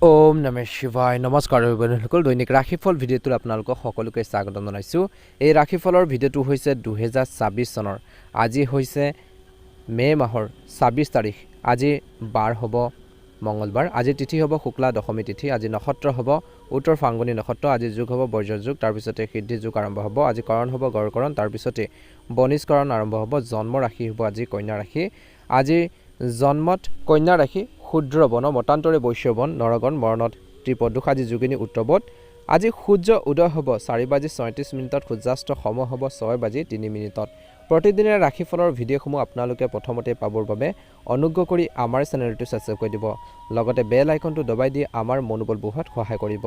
ওম নমঃ শিৱায় নমস্কাৰ বন্ধুসকল দৈনিক ৰাশিফল ভিডিঅ'টোত আপোনালোকক সকলোকে স্বাগতম জনাইছোঁ। এই ৰাশিফলৰ ভিডিঅ'টো হৈছে 2026 চনৰ। আজি হৈছে মে মাহৰ 26 তাৰিখ। আজি বাৰ হ'ব মঙ্গলবাৰ। আজি তিথি হ'ব শুক্লা দশমী তিথি। আজি নক্ষত্ৰ হ'ব উত্তৰ ফাংগুনী নক্ষত্ৰ। আজি যুগ হ'ব বৰ্জ্য যুগ, তাৰপিছতে সিদ্ধি যুগ আৰম্ভ হ'ব। আজি কৰণ হ'ব গড়কৰণ, তাৰপিছতে বনিজকৰণ আৰম্ভ হ'ব। জন্ম ৰাশি হ'ব আজি কন্যা ৰাশি। আজি জন্মত কন্যা ৰাশি ক্ষুদ্ৰ বন মতান্তৰে বৈশ্যবন নৰগণ মৰণত ত্ৰিপদোষ। আজি যোগিনী উত্তৱত। আজি সূৰ্য উদয় হ'ব 4:37 সূৰ্যাস্ত সময় হ'ব 6:03। প্ৰতিদিনে ৰাশিফলৰ ভিডিঅ'সমূহ আপোনালোকে প্ৰথমতে পাবৰ বাবে অনুগ্ৰহ কৰি আমাৰ চেনেলটো ছাবস্ক্ৰাইব কৰি দিব, লগতে বেল আইকনটো দবাই দি আমাৰ মনোবল বঢ়োৱাত সহায় কৰিব।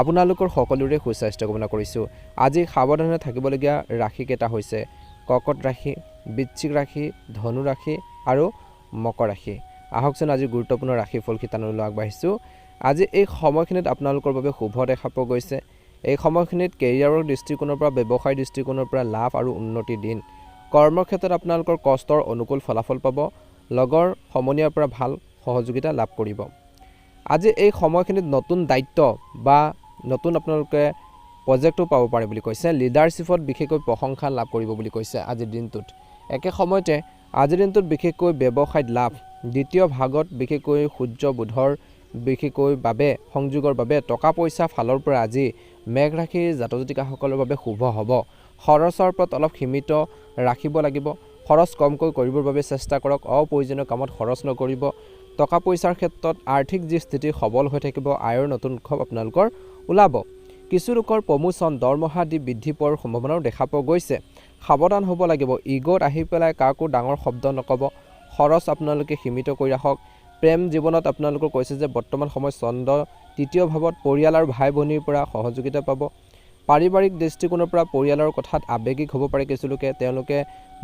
আপোনালোকৰ সকলোৰে সুস্বাস্থ্য কামনা কৰিছোঁ। আজি সাৱধানে থাকিবলগীয়া ৰাশিকেইটা হৈছে কৰ্কট ৰাশি, বৃশ্চিক ৰাশি, ধনু ৰাশি আৰু মকৰ ৰাশি। আহকচোন আজি গুৰুত্বপূৰ্ণ ৰাশিফল শিতানলৈ আগবাঢ়িছোঁ। আজি এই সময়খিনিত আপোনালোকৰ বাবে শুভ দেখা পোৱা গৈছে। এই সময়খিনিত কেৰিয়াৰৰ দৃষ্টিকোণৰ পৰা, ব্যৱসায়ৰ দৃষ্টিকোণৰ পৰা লাভ আৰু উন্নতিৰ দিন। কৰ্মক্ষেত্ৰত আপোনালোকৰ কষ্টৰ অনুকূল ফলাফল পাব। লগৰ সমনীয়াৰ পৰা ভাল সহযোগিতা লাভ কৰিব। আজি এই সময়খিনিত নতুন দায়িত্ব বা নতুন আপোনালোকে প্ৰজেক্টো পাব পাৰে বুলি কৈছে। লিডাৰশ্বিপত বিশেষকৈ প্ৰশংসা লাভ কৰিব বুলি কৈছে আজিৰ দিনটোত। একে সময়তে আজিৰ দিনটোত বিশেষকৈ ব্যৱসায়ত লাভ। দ্বিতীয় ভাগত বিশেষকৈ সূৰ্য বুধৰ বিশেষকৈ বাবে সংযোগৰ বাবে টকা পইচা ফালৰ পৰা আজি মেঘ ৰাশিৰ জাতক জাতিকাসকলৰ বাবে শুভ হ'ব। খৰচৰ ওপৰত অলপ সীমিত ৰাখিব লাগিব। খৰচ কমকৈ কৰিবৰ বাবে চেষ্টা কৰক। অপ্ৰয়োজনীয় কামত খৰচ নকৰিব। টকা পইচাৰ ক্ষেত্ৰত আৰ্থিক যি স্থিতি সবল হৈ থাকিব। আয়ৰ নতুন উৎসৱ আপোনালোকৰ ওলাব। কিছু লোকৰ প্ৰমোচন দৰমহা আদি বৃদ্ধি পোৱাৰ সম্ভাৱনাও দেখা পোৱা গৈছে। সাৱধান হ'ব লাগিব। ইগত আহি পেলাই কাকো ডাঙৰ শব্দ নক'ব। খৰচ আপোনালোকে সীমিত কৰি ৰাখক। প্ৰেম জীৱনত আপোনালোকৰ কৈছে যে বৰ্তমান সময়ত চন্দ্ৰ তৃতীয় ভাৱত পৰিয়াল আৰু ভাই ভনীৰ পৰা সহযোগিতা পাব। পাৰিবাৰিক দৃষ্টিকোণৰ পৰা পৰিয়ালৰ কথাত আৱেগিক হ'ব পাৰে কিছু লোকে। তেওঁলোকে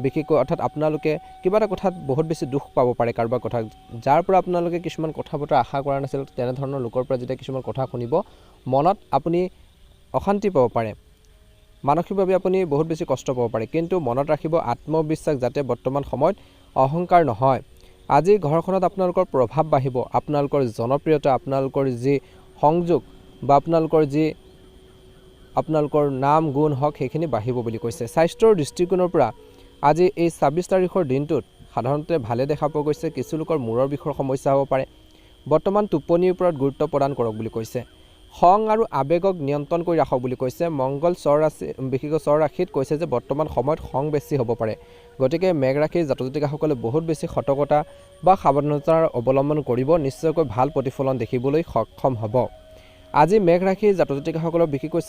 বিশেষকৈ অৰ্থাৎ আপোনালোকে কিবা এটা কথাত বহুত বেছি দুখ পাব পাৰে কাৰোবাৰ কথা, যাৰ পৰা আপোনালোকে কিছুমান কথা বতৰা আশা কৰা নাছিল। তেনেধৰণৰ লোকৰ পৰা যেতিয়া কিছুমান কথা শুনিব, মনত আপুনি অশান্তি পাব পাৰে। মানসিকভাৱে আপুনি বহুত বেছি কষ্ট পাব পাৰে। কিন্তু মনত ৰাখিব আত্মবিশ্বাস যাতে বৰ্তমান সময়ত অহংকাৰ নহয়। আজি ঘৰখনত আপোনালোকৰ প্ৰভাৱ বাঢ়িব। আপোনালোকৰ জনপ্ৰিয়তা, আপোনালোকৰ যি সংযোগ বা আপোনালোকৰ নাম গুণ হওক সেইখিনি বাঢ়িব বুলি কৈছে। স্বাস্থ্যৰ দৃষ্টিকোণৰ পৰা আজি এই 26 তাৰিখৰ দিনটোত সাধাৰণতে ভালে দেখা পোৱা গৈছে। কিছু লোকৰ মূৰৰ বিষৰ সমস্যা হ'ব পাৰে। বৰ্তমান টোপনিৰ ওপৰত গুৰুত্ব প্ৰদান কৰক বুলি কৈছে। খং আৰু আৱেগক নিয়ন্ত্ৰণ কৰি ৰাখক বুলি কৈছে। মংগল স্বৰ ৰাশি বিশেষকৈ স্বৰ ৰাশিত কৈছে যে বৰ্তমান সময়ত খং বেছি হ'ব পাৰে। গতিকে মেঘ ৰাশিৰ জাতক জাতিকাসকলে বহুত বেছি সতৰ্কতা বা সাৱধানতাৰ অৱলম্বন কৰিব। নিশ্চয়কৈ ভাল প্ৰতিফলন দেখিবলৈ সক্ষম হ'ব। আজি মেঘ ৰাশিৰ জাতক জাতিকাসকলৰ বিশেষকৈ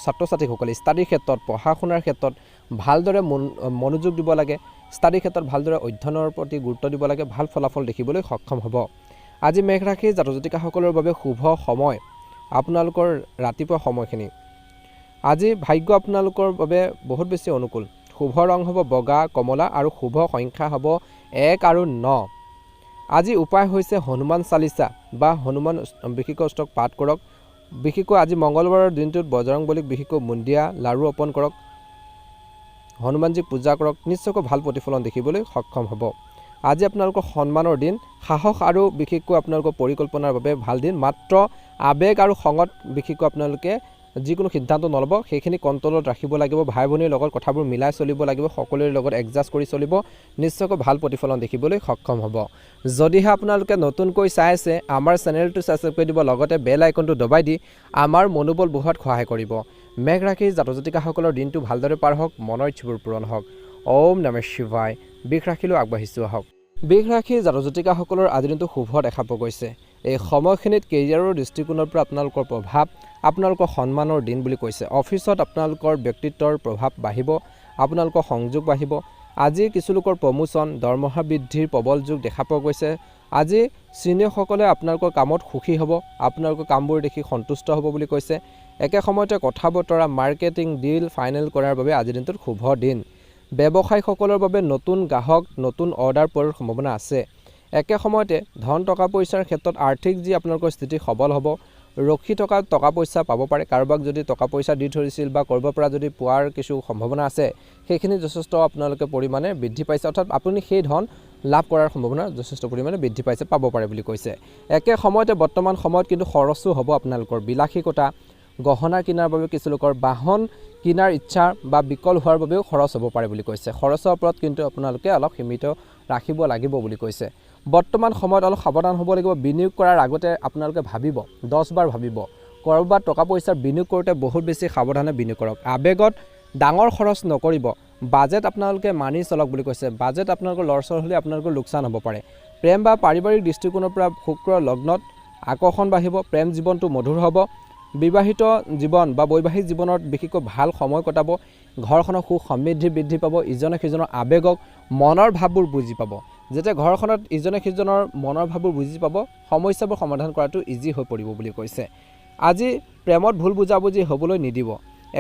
ছাত্ৰ ছাত্ৰীসকলে ষ্টাডিৰ ক্ষেত্ৰত, পঢ়া শুনাৰ ক্ষেত্ৰত ভালদৰে মনোযোগ দিব লাগে। ষ্টাডিৰ ক্ষেত্ৰত ভালদৰে অধ্যয়নৰ প্ৰতি গুৰুত্ব দিব লাগে। ভাল ফলাফল দেখিবলৈ সক্ষম হ'ব। আজি মেঘ ৰাশিৰ জাতক জাতিকাসকলৰ বাবে শুভ সময় আপোনালোকৰ ৰাতিপুৱা সময়খিনি। আজি ভাগ্য আপোনালোকৰ বাবে বহুত বেছি অনুকূল। শুভ ৰং হ'ব বগা, কমলা আৰু শুভ সংখ্যা হ'ব 1 আৰু 9। আজি উপায় হৈছে হনুমান চালিচা বা হনুমান বিশেষকৈ স্তক পাঠ কৰক। বিশেষকৈ আজি মঙ্গলবাৰৰ দিনটোত বজৰংবলীক বিশেষকৈ বুন্দিয়া লাড়ু অৰ্পণ কৰক। হনুমানজীক পূজা কৰক। নিশ্চয়কৈ ভাল প্ৰতিফলন দেখিবলৈ সক্ষম হ'ব। আজি আপোনালোকৰ সন্মানৰ দিন। সাহস আৰু বিশেষকৈ আপোনালোকৰ পৰিকল্পনাৰ বাবে ভাল দিন। মাত্ৰ আৱেগ আৰু খঙত বিশেষকৈ আপোনালোকে যিকোনো সিদ্ধান্ত নল'ব। সেইখিনি কণ্ট্ৰলত ৰাখিব লাগিব। ভাই ভনীৰ লগত কথাবোৰ মিলাই চলিব লাগিব। সকলোৰে লগত এডজাষ্ট কৰি চলিব। নিশ্চয়কৈ ভাল প্ৰতিফলন দেখিবলৈ সক্ষম হ'ব। যদিহে আপোনালোকে নতুনকৈ চাই আছে, আমাৰ চেনেলটো ছাবস্ক্ৰাইব কৰি দিব, লগতে বেল আইকনটো দবাই দি আমাৰ মনোবল বঢ়োৱাত সহায় কৰিব। মেঘ ৰাশিৰ জাতক জাতিকাসকলৰ দিনটো ভালদৰে পাৰ হওক, মনৰ ইচ্ছাবোৰ পূৰণ হওক। ওম নমঃ শিৱায়। বৃষ ৰাশিলৈ আগবাঢ়িছোঁ আহক। বৃষ ৰাশিৰ জাতক জাতিকাসকলৰ আজিৰ দিনটো শুভ দেখা পোৱা গৈছে। এই সময়খিনিত কেৰিয়াৰৰ দৃষ্টিকোণৰ পৰা আপোনালোকৰ প্ৰভাৱ, আপোনালোকৰ সন্মানৰ দিন বুলি কৈছে। অফিচত আপোনালোকৰ ব্যক্তিত্বৰ প্ৰভাৱ বাঢ়িব। আপোনালোকৰ সংযোগ বাঢ়িব। আজি কিছু লোকৰ প্ৰমোচন দৰমহা বৃদ্ধিৰ প্ৰবল যোগ দেখা পোৱা গৈছে। আজি চিনিয়ৰসকলে আপোনালোকৰ কামত সুখী হ'ব। আপোনালোকৰ কামবোৰ দেখি সন্তুষ্ট হ'ব বুলি কৈছে। একে সময়তে কথা বতৰা, মাৰ্কেটিং ডিল ফাইনেল কৰাৰ বাবে আজিৰ দিনটোত শুভ দিন। ব্যৱসায়ীসকলৰ বাবে নতুন গ্ৰাহক, নতুন অৰ্ডাৰ পোৱাৰ সম্ভাৱনা আছে। একে সময়তে ধন টকা পইচাৰ ক্ষেত্ৰত আৰ্থিক যি আপোনালোকৰ স্থিতি সবল হ'ব। ৰখি থকা টকা পইচা পাব পাৰে। কাৰোবাক যদি টকা পইচা দি থৈছিল বা ক'ৰবাৰ পৰা যদি পোৱাৰ কিছু সম্ভাৱনা আছে, সেইখিনি যথেষ্ট আপোনালোকে পৰিমাণে বৃদ্ধি পাইছে। অৰ্থাৎ আপুনি সেই ধন লাভ কৰাৰ সম্ভাৱনা যথেষ্ট পৰিমাণে বৃদ্ধি পাইছে পাব পাৰে বুলি কৈছে একে সময়তে বৰ্তমান সময়ত কিন্তু খৰচো হ'ব আপোনালোকৰ বিলাসিকতা গহনা কিনাৰ বাবে কিছু লোকৰ বাহন কিনাৰ ইচ্ছা বা বিকল হোৱাৰ বাবেও খৰচ হ'ব পাৰে বুলি কৈছে খৰচৰ ওপৰত কিন্তু আপোনালোকে অলপ সীমিত ৰাখিব লাগিব বুলি কৈছে বৰ্তমান সময়ত অলপ সাৱধান হ'ব লাগিব বিনিয়োগ কৰাৰ আগতে আপোনালোকে ভাবিব 10 বাৰ ভাবিব কৰবাত টকা পইচাৰ বিনিয়োগ কৰোঁতে বহুত বেছি সাৱধানে বিনিয়োগ কৰক আবেগত ডাঙৰ খৰচ নকৰিব বাজেট আপোনালোকে মানি চলক বুলি কৈছে বাজেট আপোনালোকৰ লৰচৰ হ'লে আপোনালোকৰ লোকচান হ'ব পাৰে প্ৰেম বা পাৰিবাৰিক দৃষ্টিকোণৰ পৰা শুক্ৰ লগ্নত আকৰ্ষণ বাঢ়িব প্ৰেম জীৱনটো মধুৰ হ'ব বিবাহিত জীৱন বা বৈবাহিক জীৱনত বিশেষকৈ ভাল সময় কটাব ঘৰখনৰ সুখ সমৃদ্ধি বৃদ্ধি পাব ইজনে সিজনৰ আবেগক মনৰ ভাৱবোৰ বুজি পাব যেতিয়া ঘৰখনত ইজনে সিজনৰ মনৰ ভাৱবোৰ বুজি পাব সমস্যাবোৰ সমাধান কৰাটো ইজি হৈ পৰিব বুলি কৈছে আজি প্ৰেমত ভুল বুজাবুজি হ'বলৈ নিদিব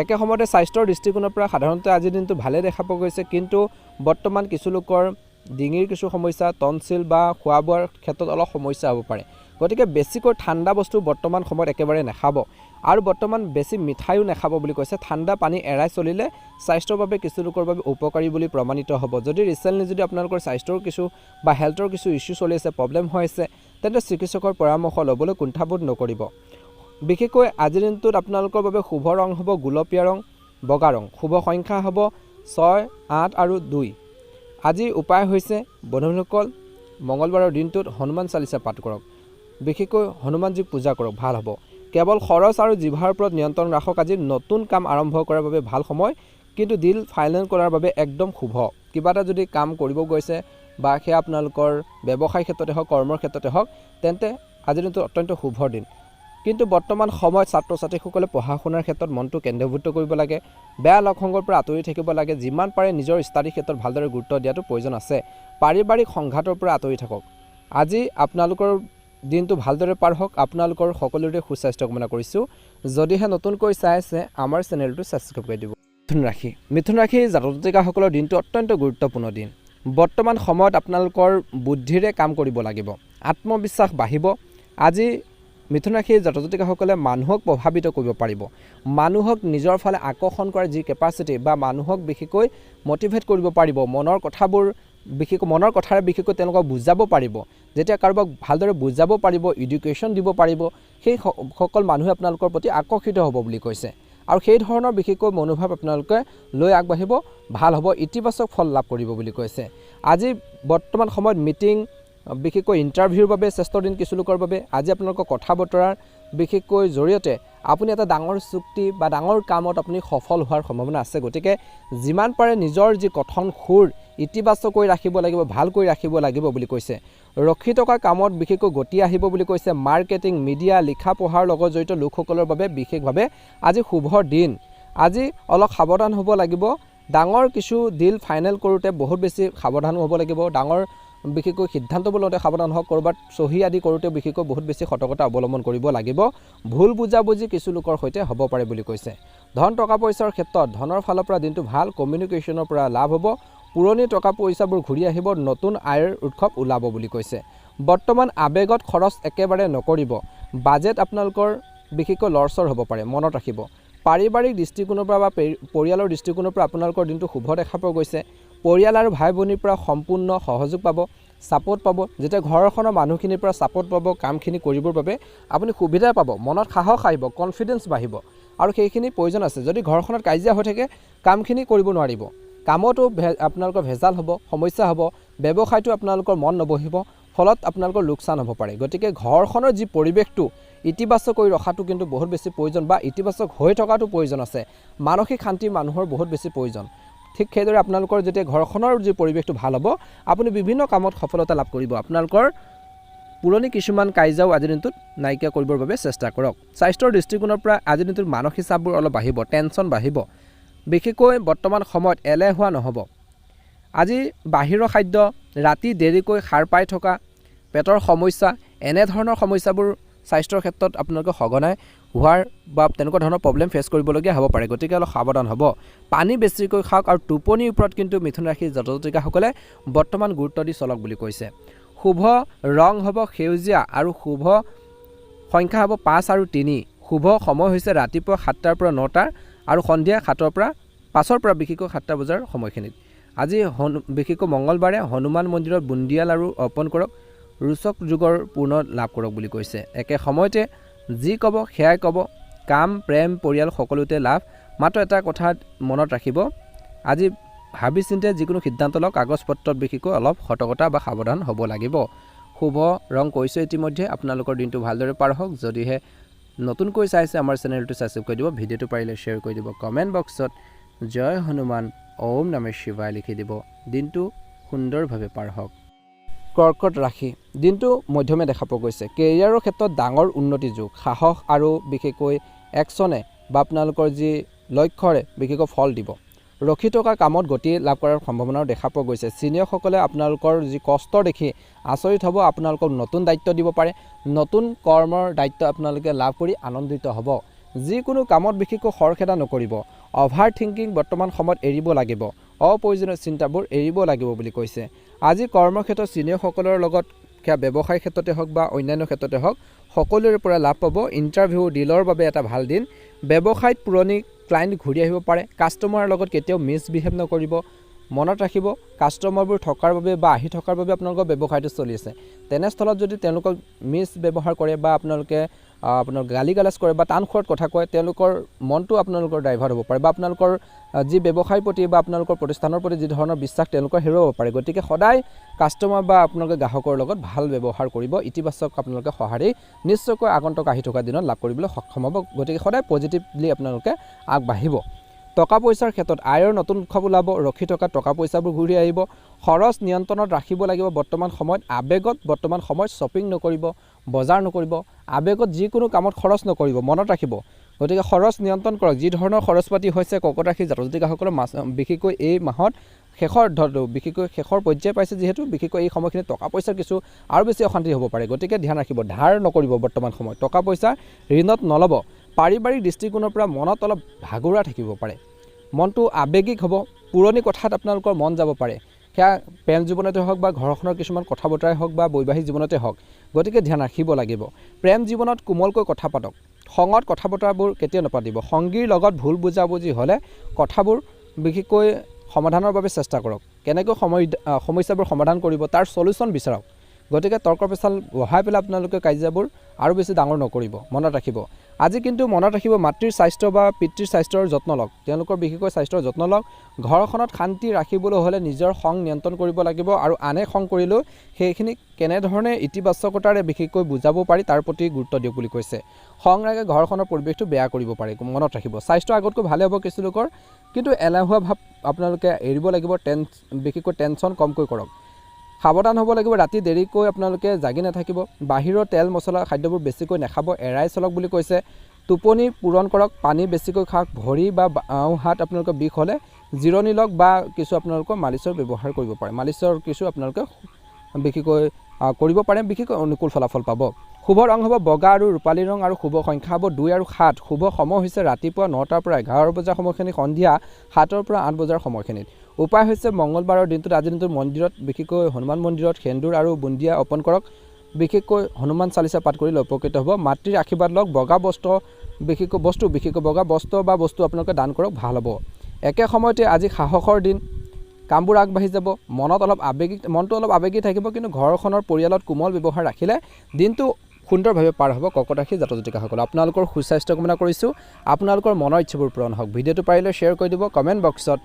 একে সময়তে স্বাস্থ্যৰ দৃষ্টিকোণৰ পৰা সাধাৰণতে আজিৰ দিনটো ভালে দেখা পোৱা গৈছে কিন্তু বৰ্তমান কিছু লোকৰ ডিঙিৰ কিছু সমস্যা টনচিল বা খোৱা বোৱাৰ ক্ষেত্ৰত অলপ সমস্যা হ'ব পাৰে গতিকে বেছিকৈ ঠাণ্ডা বস্তু বৰ্তমান সময়ত একেবাৰে নাখাব আৰু বৰ্তমান বেছি মিঠাইও নাখাব বুলি কৈছে ঠাণ্ডা পানী এৰাই চলিলে স্বাস্থ্যৰ বাবে কিছু লোকৰ বাবে উপকাৰী বুলি প্ৰমাণিত হ'ব যদি ৰিচেণ্টলি যদি আপোনালোকৰ স্বাস্থ্যৰ কিছু বা হেল্থৰ কিছু ইছ্যু চলি আছে প্ৰব্লেম হৈ আছে তেন্তে চিকিৎসকৰ পৰামৰ্শ ল'বলৈ কুণ্ঠাবোধ নকৰিব বিশেষকৈ আজিৰ দিনটোত আপোনালোকৰ বাবে শুভ ৰং হ'ব গুলপীয়া ৰং বগা ৰং শুভ সংখ্যা হ'ব 6 8 আৰু 2 আজি উপায় হৈছে বন্ধুসকল মঙ্গলবাৰৰ দিনটোত হনুমান চালিচা পাঠ কৰক বিশেষকৈ হনুমানজীক পূজা কৰক ভাল হ'ব কেৱল খৰচ আৰু জিভাৰ ওপৰত নিয়ন্ত্ৰণ ৰাখক আজি নতুন কাম আৰম্ভ কৰাৰ বাবে ভাল সময় কিন্তু ডিল ফাইনেল কৰাৰ বাবে একদম শুভ কিবা এটা যদি কাম কৰিব গৈছে বা সেয়া আপোনালোকৰ ব্যৱসায় ক্ষেত্ৰতে হওক কৰ্মৰ ক্ষেত্ৰতে হওক তেন্তে আজিৰ দিনটো অত্যন্ত শুভ দিন কিন্তু বৰ্তমান সময়ত ছাত্ৰ ছাত্ৰীসকলে পঢ়া শুনাৰ ক্ষেত্ৰত মনটো কেন্দ্ৰীভূত কৰিব লাগে বেয়া লক্ষণৰ পৰা আঁতৰি থাকিব লাগে যিমান পাৰে নিজৰ ষ্টাডি ক্ষেত্ৰত ভালদৰে গুৰুত্ব দিয়াটো প্ৰয়োজন আছে পাৰিবাৰিক সংঘাতৰ পৰা আঁতৰি থাকক আজি আপোনালোকৰ দিনটো ভালদৰে পাৰ হওক আপোনালোকৰ সকলোৰে সুস্বাস্থ্য কামনা কৰিছোঁ যদিহে নতুনকৈ চাই আছে আমাৰ চেনেলটো ছাবস্ক্ৰাইব কৰি দিব মিথুন ৰাশি জাতক জাতিকাসকলৰ দিনটো অত্যন্ত গুৰুত্বপূৰ্ণ দিন বৰ্তমান সময়ত আপোনালোকৰ বুদ্ধিৰে কাম কৰিব লাগিব আত্মবিশ্বাস বাঢ়িব আজি মিথুন ৰাশিৰ জাতক জাতিকাসকলে মানুহক প্ৰভাৱিত কৰিব পাৰিব মানুহক নিজৰ ফালে আকৰ্ষণ কৰাৰ যি কেপাচিটি বা মানুহক বিশেষকৈ মটিভেট কৰিব পাৰিব মনৰ কথাবোৰ বিশেষকৈ মনৰ কথাৰে বিশেষকৈ তেওঁলোকক বুজাব পাৰিব যেতিয়া কাৰোবাক ভালদৰে বুজাব পাৰিব এডুকেশ্যন দিব পাৰিব সেই সকল মানুহে আপোনালোকৰ প্ৰতি আকৰ্ষিত হ'ব বুলি কৈছে আৰু সেই ধৰণৰ বিশেষকৈ মনোভাৱ আপোনালোকে লৈ আগবাঢ়িব ভাল হ'ব ইতিবাচক ফল লাভ কৰিব বুলি কৈছে আজি বৰ্তমান সময়ত মিটিং বিশেষকৈ ইণ্টাৰভিউৰ বাবে শ্ৰেষ্ঠ দিন কিছু লোকৰ বাবে আজি আপোনালোকৰ কথা বতৰাৰ বিশেষকৈ জৰিয়তে আপুনি এটা ডাঙৰ চুক্তি বা ডাঙৰ কামত আপুনি সফল হোৱাৰ সম্ভাৱনা আছে গতিকে যিমান পাৰে নিজৰ যি কথন সুৰ ইতিবাচক কৰি ৰাখিব লাগিব ভালকৈ ৰাখিব লাগিব বুলি কৈছে ৰখি থকা কামত বিশেষকৈ গতি আহিব বুলি কৈছে মাৰ্কেটিং মিডিয়া লিখা পঢ়াৰ লগত জড়িত লোকসকলৰ বাবে বিশেষভাৱে আজি শুভ দিন আজি অলপ সাৱধান হ'ব লাগিব ডাঙৰ কিছু ডিল ফাইনেল কৰোঁতে বহুত বেছি সাৱধান হ'ব লাগিব ডাঙৰ বিশেষকৈ সিদ্ধান্ত লওঁতে সাৱধান হওক কৰবাত সহি আদি কৰোঁতে বিশেষকৈ বহুত বেছি সতৰ্কতা অৱলম্বন কৰিব লাগিব ভুল বুজাবুজি কিছু লোকৰ সৈতে হ'ব পাৰে বুলি কৈছে ধন টকা পইচাৰ ক্ষেত্ৰত ধনৰ ফালৰ পৰা দিনটো ভাল কমিউনিকেশ্যনৰ পৰা লাভ হ'ব পুৰণি টকা পইচাবোৰ ঘূৰি আহিব নতুন আয়ৰ উৎসৱ ওলাব বুলি কৈছে বৰ্তমান আবেগত খৰচ একেবাৰে নকৰিব বাজেট আপোনালোকৰ বিশেষকৈ লৰচৰ হ'ব পাৰে মনত ৰাখিব পাৰিবাৰিক দৃষ্টিকোণৰ পৰা বা পৰিয়ালৰ দৃষ্টিকোণৰ পৰা আপোনালোকৰ দিনটো শুভ দেখা পোৱা গৈছে পৰিয়াল আৰু ভাই ভনীৰ পৰা সম্পূৰ্ণ সহযোগ পাব ছাপোৰ্ট পাব যেতিয়া ঘৰখনৰ মানুহখিনিৰ পৰা ছাপোৰ্ট পাব কামখিনি কৰিবৰ বাবে আপুনি সুবিধা পাব মনত সাহস আহিব কনফিডেন্স বাঢ়িব আৰু সেইখিনি প্ৰয়োজন আছে যদি ঘৰখনত কাজিয়া হৈ থাকে কামখিনি কৰিব নোৱাৰিব কামতো আপোনালোকৰ ভেজাল হ'ব সমস্যা হ'ব ব্যৱসায়টো আপোনালোকৰ মন নবহিব ফলত আপোনালোকৰ লোকচান হ'ব পাৰে গতিকে ঘৰখনৰ যি পৰিৱেশটো ইতিবাচক কৰি ৰখাটো কিন্তু বহুত বেছি প্ৰয়োজন বা ইতিবাচক হৈ থকাটো প্ৰয়োজন আছে মানসিক শান্তি মানুহৰ বহুত বেছি প্ৰয়োজন ঠিক সেইদৰে আপোনালোকৰ যেতিয়া ঘৰখনৰ যি পৰিৱেশটো ভাল হ'ব আপুনি বিভিন্ন কামত সফলতা লাভ কৰিব আপোনালোকৰ পুৰণি কিছুমান কাইজাও আজিৰ দিনটোত নাইকিয়া কৰিবৰ বাবে চেষ্টা কৰক স্বাস্থ্যৰ দৃষ্টিকোণৰ পৰা আজিৰ দিনটোত মানসিক চাপবোৰ অলপ বাঢ়িব টেনশ্যন বাঢ়িব বিশেষকৈ বৰ্তমান সময়ত এলেহুৱা নহ'ব আজি বাহিৰৰ খাদ্য ৰাতি দেৰিকৈ সাৰ পাই থকা পেটৰ সমস্যা এনেধৰণৰ সমস্যাবোৰ স্বাস্থ্যৰ ক্ষেত্ৰত আপোনালোকে সঘনাই হোৱাৰ বা তেনেকুৱা ধৰণৰ প্ৰব্লেম ফেচ কৰিবলগীয়া হ'ব পাৰে গতিকে অলপ সাৱধান হ'ব পানী বেছিকৈ খাওক আৰু টোপনিৰ ওপৰত কিন্তু মিথুন ৰাশিৰ জাতক জাতিকাসকলে বৰ্তমান গুৰুত্ব দি চলক বুলি কৈছে শুভ ৰং হ'ব সেউজীয়া আৰু শুভ সংখ্যা হ'ব 5 আৰু 3 শুভ সময় হৈছে ৰাতিপুৱা 7টাৰ পৰা 9টা আৰু সন্ধিয়া 7টাৰ পৰা 5ৰ পৰা বিশেষকৈ 7টা বজাৰ সময়খিনিত আজি বিশেষকৈ মঙ্গলবাৰে হনুমান মন্দিৰত বুন্দিয়া লাড়ু অৰ্পণ কৰক, ৰোচক যোগৰ পূৰ্ণ লাভ কৰক বুলি কৈছে। একে সময়তে যি ক'ব সেয়াই ক'ব, কাম প্ৰেম পৰিয়াল সকলোতে লাভ। মাত্ৰ এটা কথা মনত ৰাখিব, আজি ভাবি চিন্তে যিকোনো সিদ্ধান্ত লওক, কাগজ পত্ৰত বিশেষকৈ অলপ সতৰ্কতা বা সাৱধান হ'ব লাগিব। শুভ ৰং কৈছোঁ ইতিমধ্যে। আপোনালোকৰ দিনটো ভালদৰে পাৰ হওক। যদিহে নতুনকৈ চাইছে আমাৰ চেনেলটো ছাবস্ক্ৰাইব কৰি দিব, ভিডিঅ'টো পাৰিলে শ্বেয়াৰ কৰি দিব, কমেণ্ট বক্সত জয় হনুমান ওম নমঃ শিৱায় লিখি দিব। দিনটো সুন্দৰভাৱে পাৰ হওক। কৰ্কট ৰাশি, দিনটো মধ্যমে দেখা পোৱা গৈছে। কেৰিয়াৰৰ ক্ষেত্ৰত ডাঙৰ উন্নতি যোগ, সাহস আৰু বিশেষকৈ একশ্যনে বা আপোনালোকৰ যি লক্ষ্যৰে বিশেষকৈ ফল দিব। ৰখি থকা কামত গতি লাভ কৰাৰ সম্ভাৱনাও দেখা পোৱা গৈছে। ছিনিয়ৰসকলে আপোনালোকৰ যি কষ্ট দেখি আচৰিত হ'ব, আপোনালোকক নতুন দায়িত্ব দিব পাৰে। নতুন কৰ্মৰ দায়িত্ব আপোনালোকে লাভ কৰি আনন্দিত হ'ব। যিকোনো কামত বিশেষকৈ খৰখেদা নকৰিব। অভাৰ থিংকিং বৰ্তমান সময়ত এৰিব লাগিব। অপ্ৰয়োজনীয় চিন্তাবোৰ এৰিব লাগিব বুলি কৈছে। আজি কৰ্মক্ষেত্ৰত ছিনিয়ৰসকলৰ লগত সেয়া ব্যৱসায়ৰ ক্ষেত্ৰতে হওক বা অন্যান্য ক্ষেত্ৰতে হওক, সকলোৰে পৰা লাভ পাব। ইণ্টাৰভিউ ডিলৰ বাবে এটা ভাল দিন। ব্যৱসায়ত পুৰণি ক্লাইণ্ট ঘূৰি আহিব পাৰে। কাষ্টমাৰৰ লগত কেতিয়াও মিছবিহেভ নকৰিব। মনত ৰাখিব, কাষ্টমাৰবোৰ থকাৰ বাবে বা আহি থকাৰ বাবে আপোনালোকৰ ব্যৱসায়টো চলি আছে। তেনেস্থলত যদি তেওঁলোকক মিছ ব্যৱহাৰ কৰে বা আপোনালোকে আপোনাৰ গালি গালাজ কৰে বা টান খোৱাত কথা কয়, তেওঁলোকৰ মনটো আপোনালোকৰ ড্ৰাইভাৰ হ'ব পাৰে বা আপোনালোকৰ যি ব্যৱসায়ৰ প্ৰতি বা আপোনালোকৰ প্ৰতিষ্ঠানৰ প্ৰতি যি ধৰণৰ বিশ্বাস তেওঁলোকৰ হেৰুৱাব পাৰে। গতিকে সদায় কাষ্টমাৰ বা আপোনালোকে গ্ৰাহকৰ লগত ভাল ব্যৱহাৰ কৰিব। ইতিবাচক আপোনালোকে সঁহাৰি নিশ্চয়কৈ আগন্তুক আহি থকা দিনত লাভ কৰিবলৈ সক্ষম হ'ব। গতিকে সদায় পজিটিভলি আপোনালোকে আগবাঢ়িব। টকা পইচাৰ ক্ষেত্ৰত আয়ৰ নতুন উৎস ওলাব। ৰখি থকা টকা পইচাবোৰ ঘূৰি আহিব। খৰচ নিয়ন্ত্ৰণত ৰাখিব লাগিব। বৰ্তমান সময়ত আৱেগত বৰ্তমান সময়ত শ্বপিং নকৰিব, বজাৰ নকৰিব। আৱেগত যিকোনো কামত খৰচ নকৰিব, মনত ৰাখিব। গতিকে খৰচ নিয়ন্ত্ৰণ কৰক। যি ধৰণৰ খৰচ পাতি হৈছে কৰ্কট ৰাশিৰ জাতক জাতিকাসকলৰ বিশেষকৈ এই মাহত বিশেষকৈ শেষৰ পৰ্যায় পাইছে, যিহেতু বিশেষকৈ এই সময়খিনিত টকা পইচাৰ কিছু আৰু বেছি অশান্তি হ'ব পাৰে। গতিকে ধ্যান ৰাখিব, ধাৰ নকৰিব। বৰ্তমান সময়ত টকা পইচা ঋণত নল'ব। পাৰিবাৰিক দৃষ্টিকোণৰ পৰা মনত অলপ ভাগৰুৱা থাকিব পাৰে। মনটো আৱেগিক হ'ব। পুৰণি কথাত আপোনালোকৰ মন যাব পাৰে। সেয়া প্ৰেম জীৱনতে হওক বা ঘৰখনৰ কিছুমান কথা বতৰাই হওক বা বৈবাহিক জীৱনতে হওক। গতিকে ধ্যান ৰাখিব লাগিব। প্ৰেম জীৱনত কোমলকৈ কথা পাতক। খঙত কথা বতৰাবোৰ কেতিয়াও নাপাতিব। সংগীৰ লগত ভুল বুজাবুজি হ'লে কথাবোৰ বিশেষকৈ সমাধানৰ বাবে চেষ্টা কৰক। কেনেকৈ সমস্যাবোৰ সমাধান কৰিব তাৰ চলিউশ্যন বিচাৰক। গতিকে তৰ্ক পেচাল বঢ়াই পেলাই আপোনালোকে কাজিয়াবোৰ আৰু বেছি ডাঙৰ নকৰিব, মনত ৰাখিব। আজি কিন্তু মনত ৰাখিব, মাতৃৰ স্বাস্থ্য বা পিতৃৰ স্বাস্থ্যৰ যত্ন লওক। তেওঁলোকৰ বিশেষকৈ স্বাস্থ্যৰ যত্ন লওক। ঘৰখনত শান্তি ৰাখিবলৈ হ'লে নিজৰ খং নিয়ন্ত্ৰণ কৰিব লাগিব আৰু আনে খং কৰিলেও সেইখিনি কেনেধৰণে ইতিবাচকতাৰে বিশেষকৈ বুজাব পাৰি তাৰ প্ৰতি গুৰুত্ব দিয়ক বুলি কৈছে। খং ৰাগে ঘৰখনৰ পৰিৱেশটো বেয়া কৰিব পাৰে, মনত ৰাখিব। স্বাস্থ্য আগতকৈ ভালে হ'ব কিছু লোকৰ, কিন্তু এলেহুৱা ভাৱ আপোনালোকে এৰিব লাগিব। বিশেষকৈ টেনশ্যন কমকৈ কৰক। সাৱধান হ'ব লাগিব। ৰাতি দেৰিকৈ আপোনালোকে জাগি নাথাকিব। বাহিৰৰ তেল মছলা খাদ্যবোৰ বেছিকৈ নাখাব, এৰাই চলক বুলি কৈছে। টোপনি পূৰণ কৰক। পানী বেছিকৈ খাওক। ভৰি বা বাওঁ হাত আপোনালোকৰ বিষ হ'লে জিৰণি লওক বা কিছু আপোনালোকৰ মালিচৰ ব্যৱহাৰ কৰিব পাৰে। মালিচৰ কিছু আপোনালোকে বিশেষকৈ কৰিব পাৰে, বিশেষকৈ অনুকূল ফলাফল পাব। শুভ ৰং হ'ব বগা আৰু ৰূপালী ৰং আৰু শুভ সংখ্যা হ'ব 2 আৰু 7। শুভ সময় হৈছে ৰাতিপুৱা 9টাৰ পৰা 11 বজাৰ সময়খিনি, সন্ধিয়া 7ৰ পৰা 8 বজাৰ সময়খিনিত। উপায় হৈছে মঙ্গলবাৰৰ দিনটোত আজিৰ দিনটোত মন্দিৰত বিশেষকৈ হনুমান মন্দিৰত সেন্দুৰ আৰু বুন্দিয়া অৰ্পণ কৰক। বিশেষকৈ হনুমান চালিচা পাঠ কৰিলে উপকৃত হ'ব। মাতৃৰ আশীৰ্বাদ লওক। বগা বিশেষকৈ বগা বস্ত্ৰ বা বস্তু আপোনালোকে দান কৰক, ভাল হ'ব। একে সময়তে আজি সাহসৰ দিন। কামবোৰ আগবাঢ়ি যাব। মনটো অলপ আৱেগিক থাকিব, কিন্তু ঘৰখনৰ পৰিয়ালত কোমল ব্যৱহাৰ ৰাখিলে দিনটো সুন্দৰভাৱে পাৰ হ'ব। কৰ্কট ৰাশিৰ জাতক জাতিকাসকল, আপোনালোকৰ সুস্বাস্থ্য কামনা কৰিছোঁ। আপোনালোকৰ মনৰ ইচ্ছাবোৰ পূৰণ হওক। ভিডিঅ'টো পাৰিলে শ্বেয়াৰ কৰি দিব, কমেণ্ট বক্সত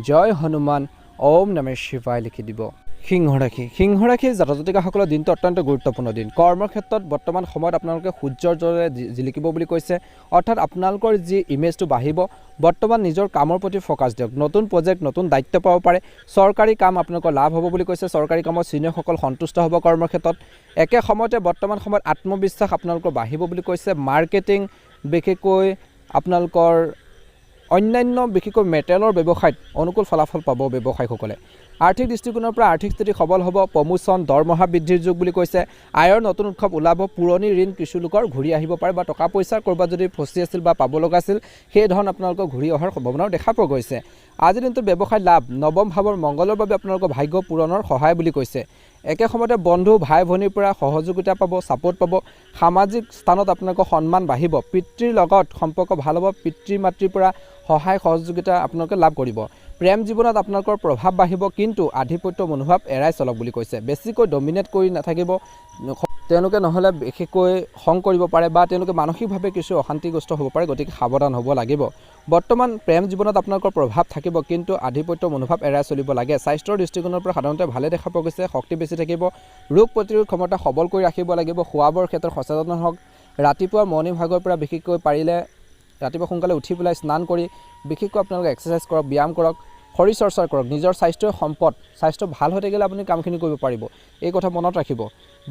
জয় হনুমান ওম নমঃ শিৱায় লিখি দিব। সিংহ ৰাশিৰ জাতক জাতিকাসকলৰ দিনটো অত্যন্ত গুৰুত্বপূৰ্ণ দিন। কৰ্মৰ ক্ষেত্ৰত বৰ্তমান সময়ত আপোনালোকে সূৰ্যৰ দৰে জিলিকিব বুলি কৈছে। অৰ্থাৎ আপোনালোকৰ যি ইমেজটো বাঢ়িব। বৰ্তমান নিজৰ কামৰ প্ৰতি ফ'কাছ দিয়ক। নতুন প্ৰজেক্ট, নতুন দায়িত্ব পাব পাৰে। চৰকাৰী কাম আপোনালোকৰ লাভ হ'ব বুলি কৈছে। চৰকাৰী কামত ছিনিয়ৰসকল সন্তুষ্ট হ'ব কৰ্মৰ ক্ষেত্ৰত। একে সময়তে বৰ্তমান সময়ত আত্মবিশ্বাস আপোনালোকৰ বাঢ়িব বুলি কৈছে। মাৰ্কেটিং, বিশেষকৈ আপোনালোকৰ অন্যান্য বিশেষকৈ মেটেৰিয়েলৰ ব্যৱসায়ত অনুকূল ফলাফল পাব ব্যৱসায়ীসকলে। আৰ্থিক দৃষ্টিকোণৰ পৰা আৰ্থিক স্থিতি সবল হ'ব। প্ৰমোশ্যন, দৰমহা বৃদ্ধিৰ যুগ বুলি কৈছে। আয়ৰ নতুন উৎসৱ ওলাব। পুৰণি ঋণ কিছু লোকৰ ঘূৰি আহিব পাৰে বা টকা পইচা ক'ৰবাত যদি ফচি আছিল বা পাব লগা আছিল, সেই ধন আপোনালোকৰ ঘূৰি অহাৰ সম্ভাৱনাও দেখা পোৱা গৈছে। আজিৰ দিনটোত ব্যৱসায় লাভ। নৱম ভাৱৰ মংগলৰ বাবে আপোনালোকৰ ভাগ্য পূৰণৰ সহায় বুলি কৈছে। একে সময়তে বন্ধু ভাই ভনীৰ পৰা সহযোগিতা পাব, ছাপোৰ্ট পাব। সামাজিক স্থানত আপোনালোকৰ সন্মান বাঢ়িব। পিতৃৰ লগত সম্পৰ্ক ভাল হ'ব। পিতৃ মাতৃৰ পৰা সহায় সহযোগিতা আপোনালোকে লাভ কৰিব। প্ৰেম জীৱনত আপোনালোকৰ প্ৰভাৱ বাঢ়িব, কিন্তু আধিপত্য মনোভাৱ এৰাই চলক বুলি কৈছে। বেছিকৈ ডমিনেট কৰি নাথাকিব, তেওঁলোকে নহ'লে বিশেষকৈ খং কৰিব পাৰে বা তেওঁলোকে মানসিকভাৱে কিছু অশান্তিগ্ৰস্ত হ'ব পাৰে, গতিকে সাৱধান হ'ব লাগিব। বৰ্তমান প্ৰেম জীৱনত আপোনালোকৰ প্ৰভাৱ থাকিব, কিন্তু আধিপত্য মনোভাৱ এৰাই চলিব লাগে। স্বাস্থ্যৰ দৃষ্টিকোণৰ পৰা সাধাৰণতে ভালে দেখা পোৱা গৈছে, শক্তি বেছি থাকিব, ৰোগ প্ৰতিৰোধ ক্ষমতা সবল কৰি ৰাখিব লাগিব। খোৱা বোৱাৰ ক্ষেত্ৰত সচেতন হওক। ৰাতিপুৱা মৰ্ণিং ভাগৰ পৰা বিশেষকৈ পাৰিলে ৰাতিপুৱা সোনকালে উঠি পেলাই স্নান কৰি বিশেষকৈ আপোনালোকে এক্সাৰচাইজ কৰক, ব্যায়াম কৰক, শৰীৰ চৰ্চা কৰক। নিজৰ স্বাস্থ্যই সম্পদ, স্বাস্থ্য ভাল হৈ থাকিলে আপুনি কামখিনি কৰিব পাৰিব, এই কথা মনত ৰাখিব।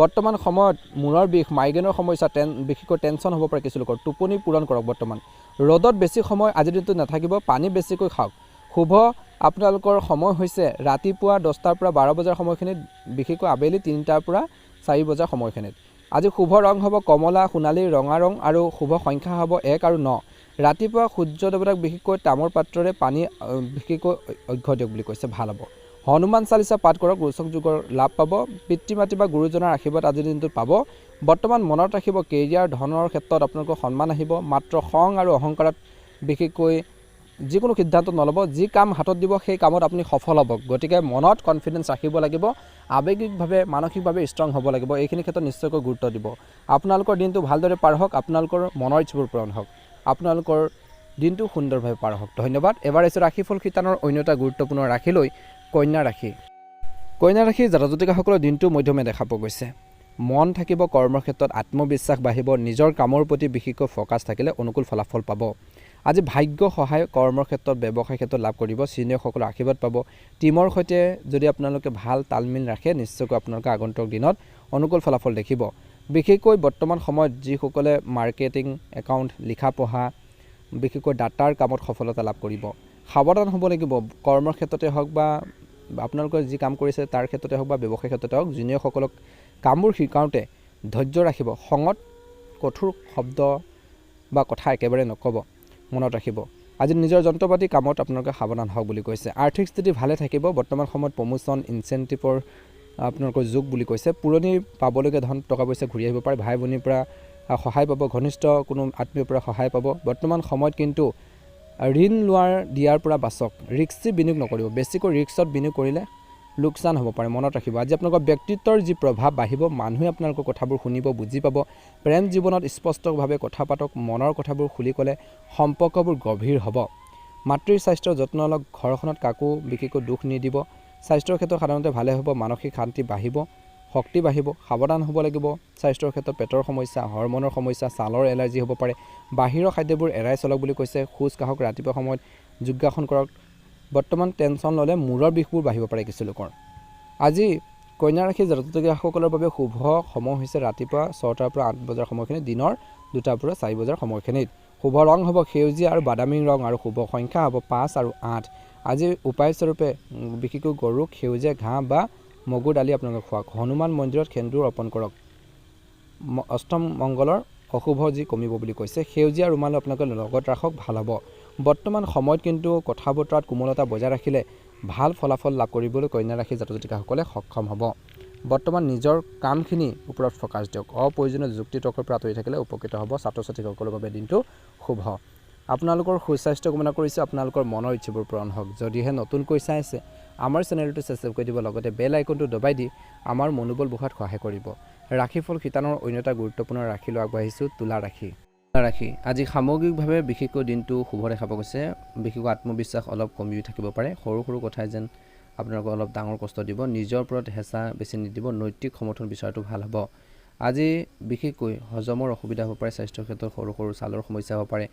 বৰ্তমান সময়ত মূৰৰ বিষ, মাইগ্ৰেনৰ সমস্যা, বিশেষকৈ টেনশ্যন হ'ব পাৰে কিছু লোকৰ, টোপনি পূৰণ কৰক। বৰ্তমান ৰ'দত বেছি সময় আজিৰ দিনটোত নাথাকিব, পানী বেছিকৈ খাওক। শুভ আপোনালোকৰ সময় হৈছে ৰাতিপুৱা 10টাৰ পৰা 12 বজাৰ সময়খিনিত, বিশেষকৈ আবেলি 3টাৰ পৰা 4 বজাৰ সময়খিনিত। আজি শুভ ৰং হ'ব কমলা, সোণালী, ৰঙা ৰং আৰু শুভ সংখ্যা হ'ব 1 আৰু 9। ৰাতিপুৱা সূৰ্য দেৱতাক বিশেষকৈ তামৰ পাত্ৰৰে পানী বিশেষকৈ অৰ্ঘ্য দিয়ক বুলি কৈছে, ভাল হ'ব। হনুমান চালিচা পাঠ কৰক, ৰোচক যুগৰ লাভ পাব। পিতৃ মাতৃ বা গুৰুজনাৰ আশীৰ্বাদ আজিৰ দিনটোত পাব। বৰ্তমান মনত ৰাখিব, কেৰিয়াৰ ধনৰ ক্ষেত্ৰত আপোনালোকৰ সন্মান আহিব। মাত্ৰ খং আৰু অহংকাৰত বিশেষকৈ যিকোনো সিদ্ধান্ত নল'ব, যি কাম হাতত দিব সেই কামত আপুনি সফল হ'ব। গতিকে মনত কনফিডেঞ্চ ৰাখিব লাগিব, আৱেগিকভাৱে মানসিকভাৱে ষ্ট্ৰং হ'ব লাগিব, এইখিনি ক্ষেত্ৰত নিশ্চয়কৈ গুৰুত্ব দিব। আপোনালোকৰ দিনটো ভালদৰে পাৰ হওক, আপোনালোকৰ মনৰ ইচ্ছাবোৰ পূৰণ হওক, আপোনালোকৰ দিনটো সুন্দৰভাৱে পাৰ হওক। ধন্যবাদ। এবাৰ আহিছোঁ ৰাশিফল শিতানৰ অন্য এটা গুৰুত্বপূৰ্ণ ৰাশিলৈ, কন্যা ৰাশি। কন্যা ৰাশিৰ জাতক জাতিকাসকলৰ দিনটো মধ্যমে দেখা পোৱা গৈছে। মন থাকিব কৰ্মৰ ক্ষেত্ৰত, আত্মবিশ্বাস বাঢ়িব, নিজৰ কামৰ প্ৰতি বিশেষকৈ ফ'কাছ থাকিলে অনুকূল ফলাফল পাব। আজি ভাগ্য সহায় কৰ্মৰ ক্ষেত্ৰত, ব্যৱসায় ক্ষেত্ৰত লাভ কৰিব, চিনিয়ৰসকলৰ আশীৰ্বাদ পাব। টীমৰ সৈতে যদি আপোনালোকে ভাল তালমিল ৰাখে, নিশ্চয়কৈ আপোনালোকে আগন্তুক দিনত অনুকূল ফলাফল দেখিব। বিশেষকৈ বৰ্তমান সময়ত যিসকলে মাৰ্কেটিং, একাউণ্ট, লিখা পঢ়া, বিশেষকৈ ডাটাৰ কামত সফলতা লাভ কৰিব। সাৱধান হ'ব লাগিব, কৰ্মৰ ক্ষেত্ৰতে হওক বা আপোনালোকে যি কাম কৰিছে তাৰ ক্ষেত্ৰতে হওক বা ব্যৱসায় ক্ষেত্ৰতে হওক, জুনিয়ৰসকলক কামবোৰ শিকাওঁতে ধৈৰ্য ৰাখিব। খঙত কঠোৰ শব্দ বা কথা একেবাৰে নক'ব, মনত ৰাখিব। আজি নিজৰ যন্ত্ৰপাতি কামত আপোনালোকে সাৱধান হওক বুলি কৈছে। আৰ্থিক স্থিতি ভালে থাকিব। বৰ্তমান সময়ত প্ৰমোশ্যন, ইনচেণ্টিভৰ আপোনালোকৰ যোগ বুলি কৈছে। পুৰণি পাবলগীয়া ধন টকা পইচা ঘূৰি আহিব পাৰে। ভাই ভনীৰ পৰা সহায় পাব, ঘনিষ্ঠ কোনো আত্মীয়ৰ পৰা সহায় পাব। বৰ্তমান সময়ত কিন্তু ঋণ দিয়াৰ পৰা বাচক, ৰিক্সি বিনিয়োগ নকৰিব। বেছিকৈ ৰিক্সত বিনিয়োগ কৰিলে লোকচান হ'ব পাৰে, মনত ৰাখিব। আজি আপোনালোকৰ ব্যক্তিত্বৰ যি প্ৰভাৱ বাঢ়িব, মানুহে আপোনালোকৰ কথাবোৰ শুনিব, বুজি পাব। প্ৰেম জীৱনত স্পষ্টভাৱে কথা পাতক, মনৰ কথাবোৰ খুলি ক'লে সম্পৰ্কবোৰ গভীৰ হ'ব। মাতৃৰ স্বাস্থ্যৰ যত্ন লওক, ঘৰখনত কাকো বিশেষকৈ দুখ নিদিব। স্বাস্থ্যৰ ক্ষেত্ৰত সাধাৰণতে ভালে হ'ব, মানসিক শান্তি বাঢ়িব, শক্তি বাঢ়িব। সাৱধান হ'ব লাগিব স্বাস্থ্যৰ ক্ষেত্ৰত, পেটৰ সমস্যা, হৰমনৰ সমস্যা, ছালৰ এলাৰ্জি হ'ব পাৰে। বাহিৰৰ খাদ্যবোৰ এৰাই চলক বুলি কৈছে। খোজ কাঢ়ক, ৰাতিপুৱা সময়ত যোগাসন কৰক। বৰ্তমান টেনশ্যন ল'লে মূৰৰ বিষবোৰ বাঢ়িব পাৰে কিছু লোকৰ। আজি কন্যা ৰাশিৰ জাতক জাতিকাসকলৰ বাবে শুভ সময় হৈছে ৰাতিপুৱা 6টাৰ পৰা 8 বজাৰ সময়খিনিত, দিনৰ 2টাৰ পৰা 4 বজাৰ সময়খিনিত। শুভ ৰং হ'ব সেউজীয়া আৰু বাদামী ৰং আৰু শুভ সংখ্যা হ'ব 5 আৰু 8। আজি উপায়স্বৰূপে বিশেষকৈ গৰুক সেউজীয়া ঘাঁহ বা মগুৰ দালি আপোনালোকে খুৱাওক। হনুমান মন্দিৰত সেন্দুৰ অৰ্পণ কৰক। অষ্টম মংগলৰ অশুভ যি কমিব বুলি কৈছে। সেউজীয়া ৰুমালো আপোনালোকে লগত ৰাখক, ভাল হ'ব। বৰ্তমান সময়ত কিন্তু কথা বতৰাত কোমলতা বজাই ৰাখিলে ভাল ফলাফল লাভ কৰিবলৈ কন্যা ৰাশিৰ জাতক জাতিকাসকলে সক্ষম হ'ব। বৰ্তমান নিজৰ কামখিনিৰ ওপৰত ফ'কাছ দিয়ক। অপ্ৰয়োজনীয় যুক্তি তৰ্কৰ পৰা আঁতৰি থাকিলে উপকৃত হ'ব। ছাত্ৰ ছাত্ৰীসকলৰ বাবে দিনটো শুভ। আপোনালোকৰ সুস্বাস্থ্য কামনা কৰিছোঁ, আপোনালোকৰ মনৰ ইচ্ছাবোৰ পূৰণ হওক। যদিহে নতুনকৈ চাই আছে, আমাৰ চেনেলটো ছাবস্ক্ৰাইব কৰি দিব, লগতে বেল আইকনটো দবাই দি আমাৰ মনোবল বঢ়োৱাত সহায় কৰিব। ৰাশিফল শিতানৰ অন্য এটা গুৰুত্বপূৰ্ণ ৰাশিলৈ আগবাঢ়িছোঁ, তুলা ৰাশি। ৰাশি আজি সামগ্ৰিকভাৱে বিশেষকৈ দিনটো শুভ দেখা পোৱা গৈছে। বিশেষকৈ আত্মবিশ্বাস অলপ কমি থাকিব পাৰে। সৰু সৰু কথাই যেন আপোনালোকক অলপ ডাঙৰ কষ্ট দিব। নিজৰ ওপৰত হেঁচা বেছি নিদিব। নৈতিক সমৰ্থন বিচৰাটো ভাল হ'ব। আজি বিশেষকৈ হজমৰ অসুবিধা হ'ব পাৰে। স্বাস্থ্যৰ ক্ষেত্ৰত সৰু সৰু ছালৰ সমস্যা হ'ব পাৰে।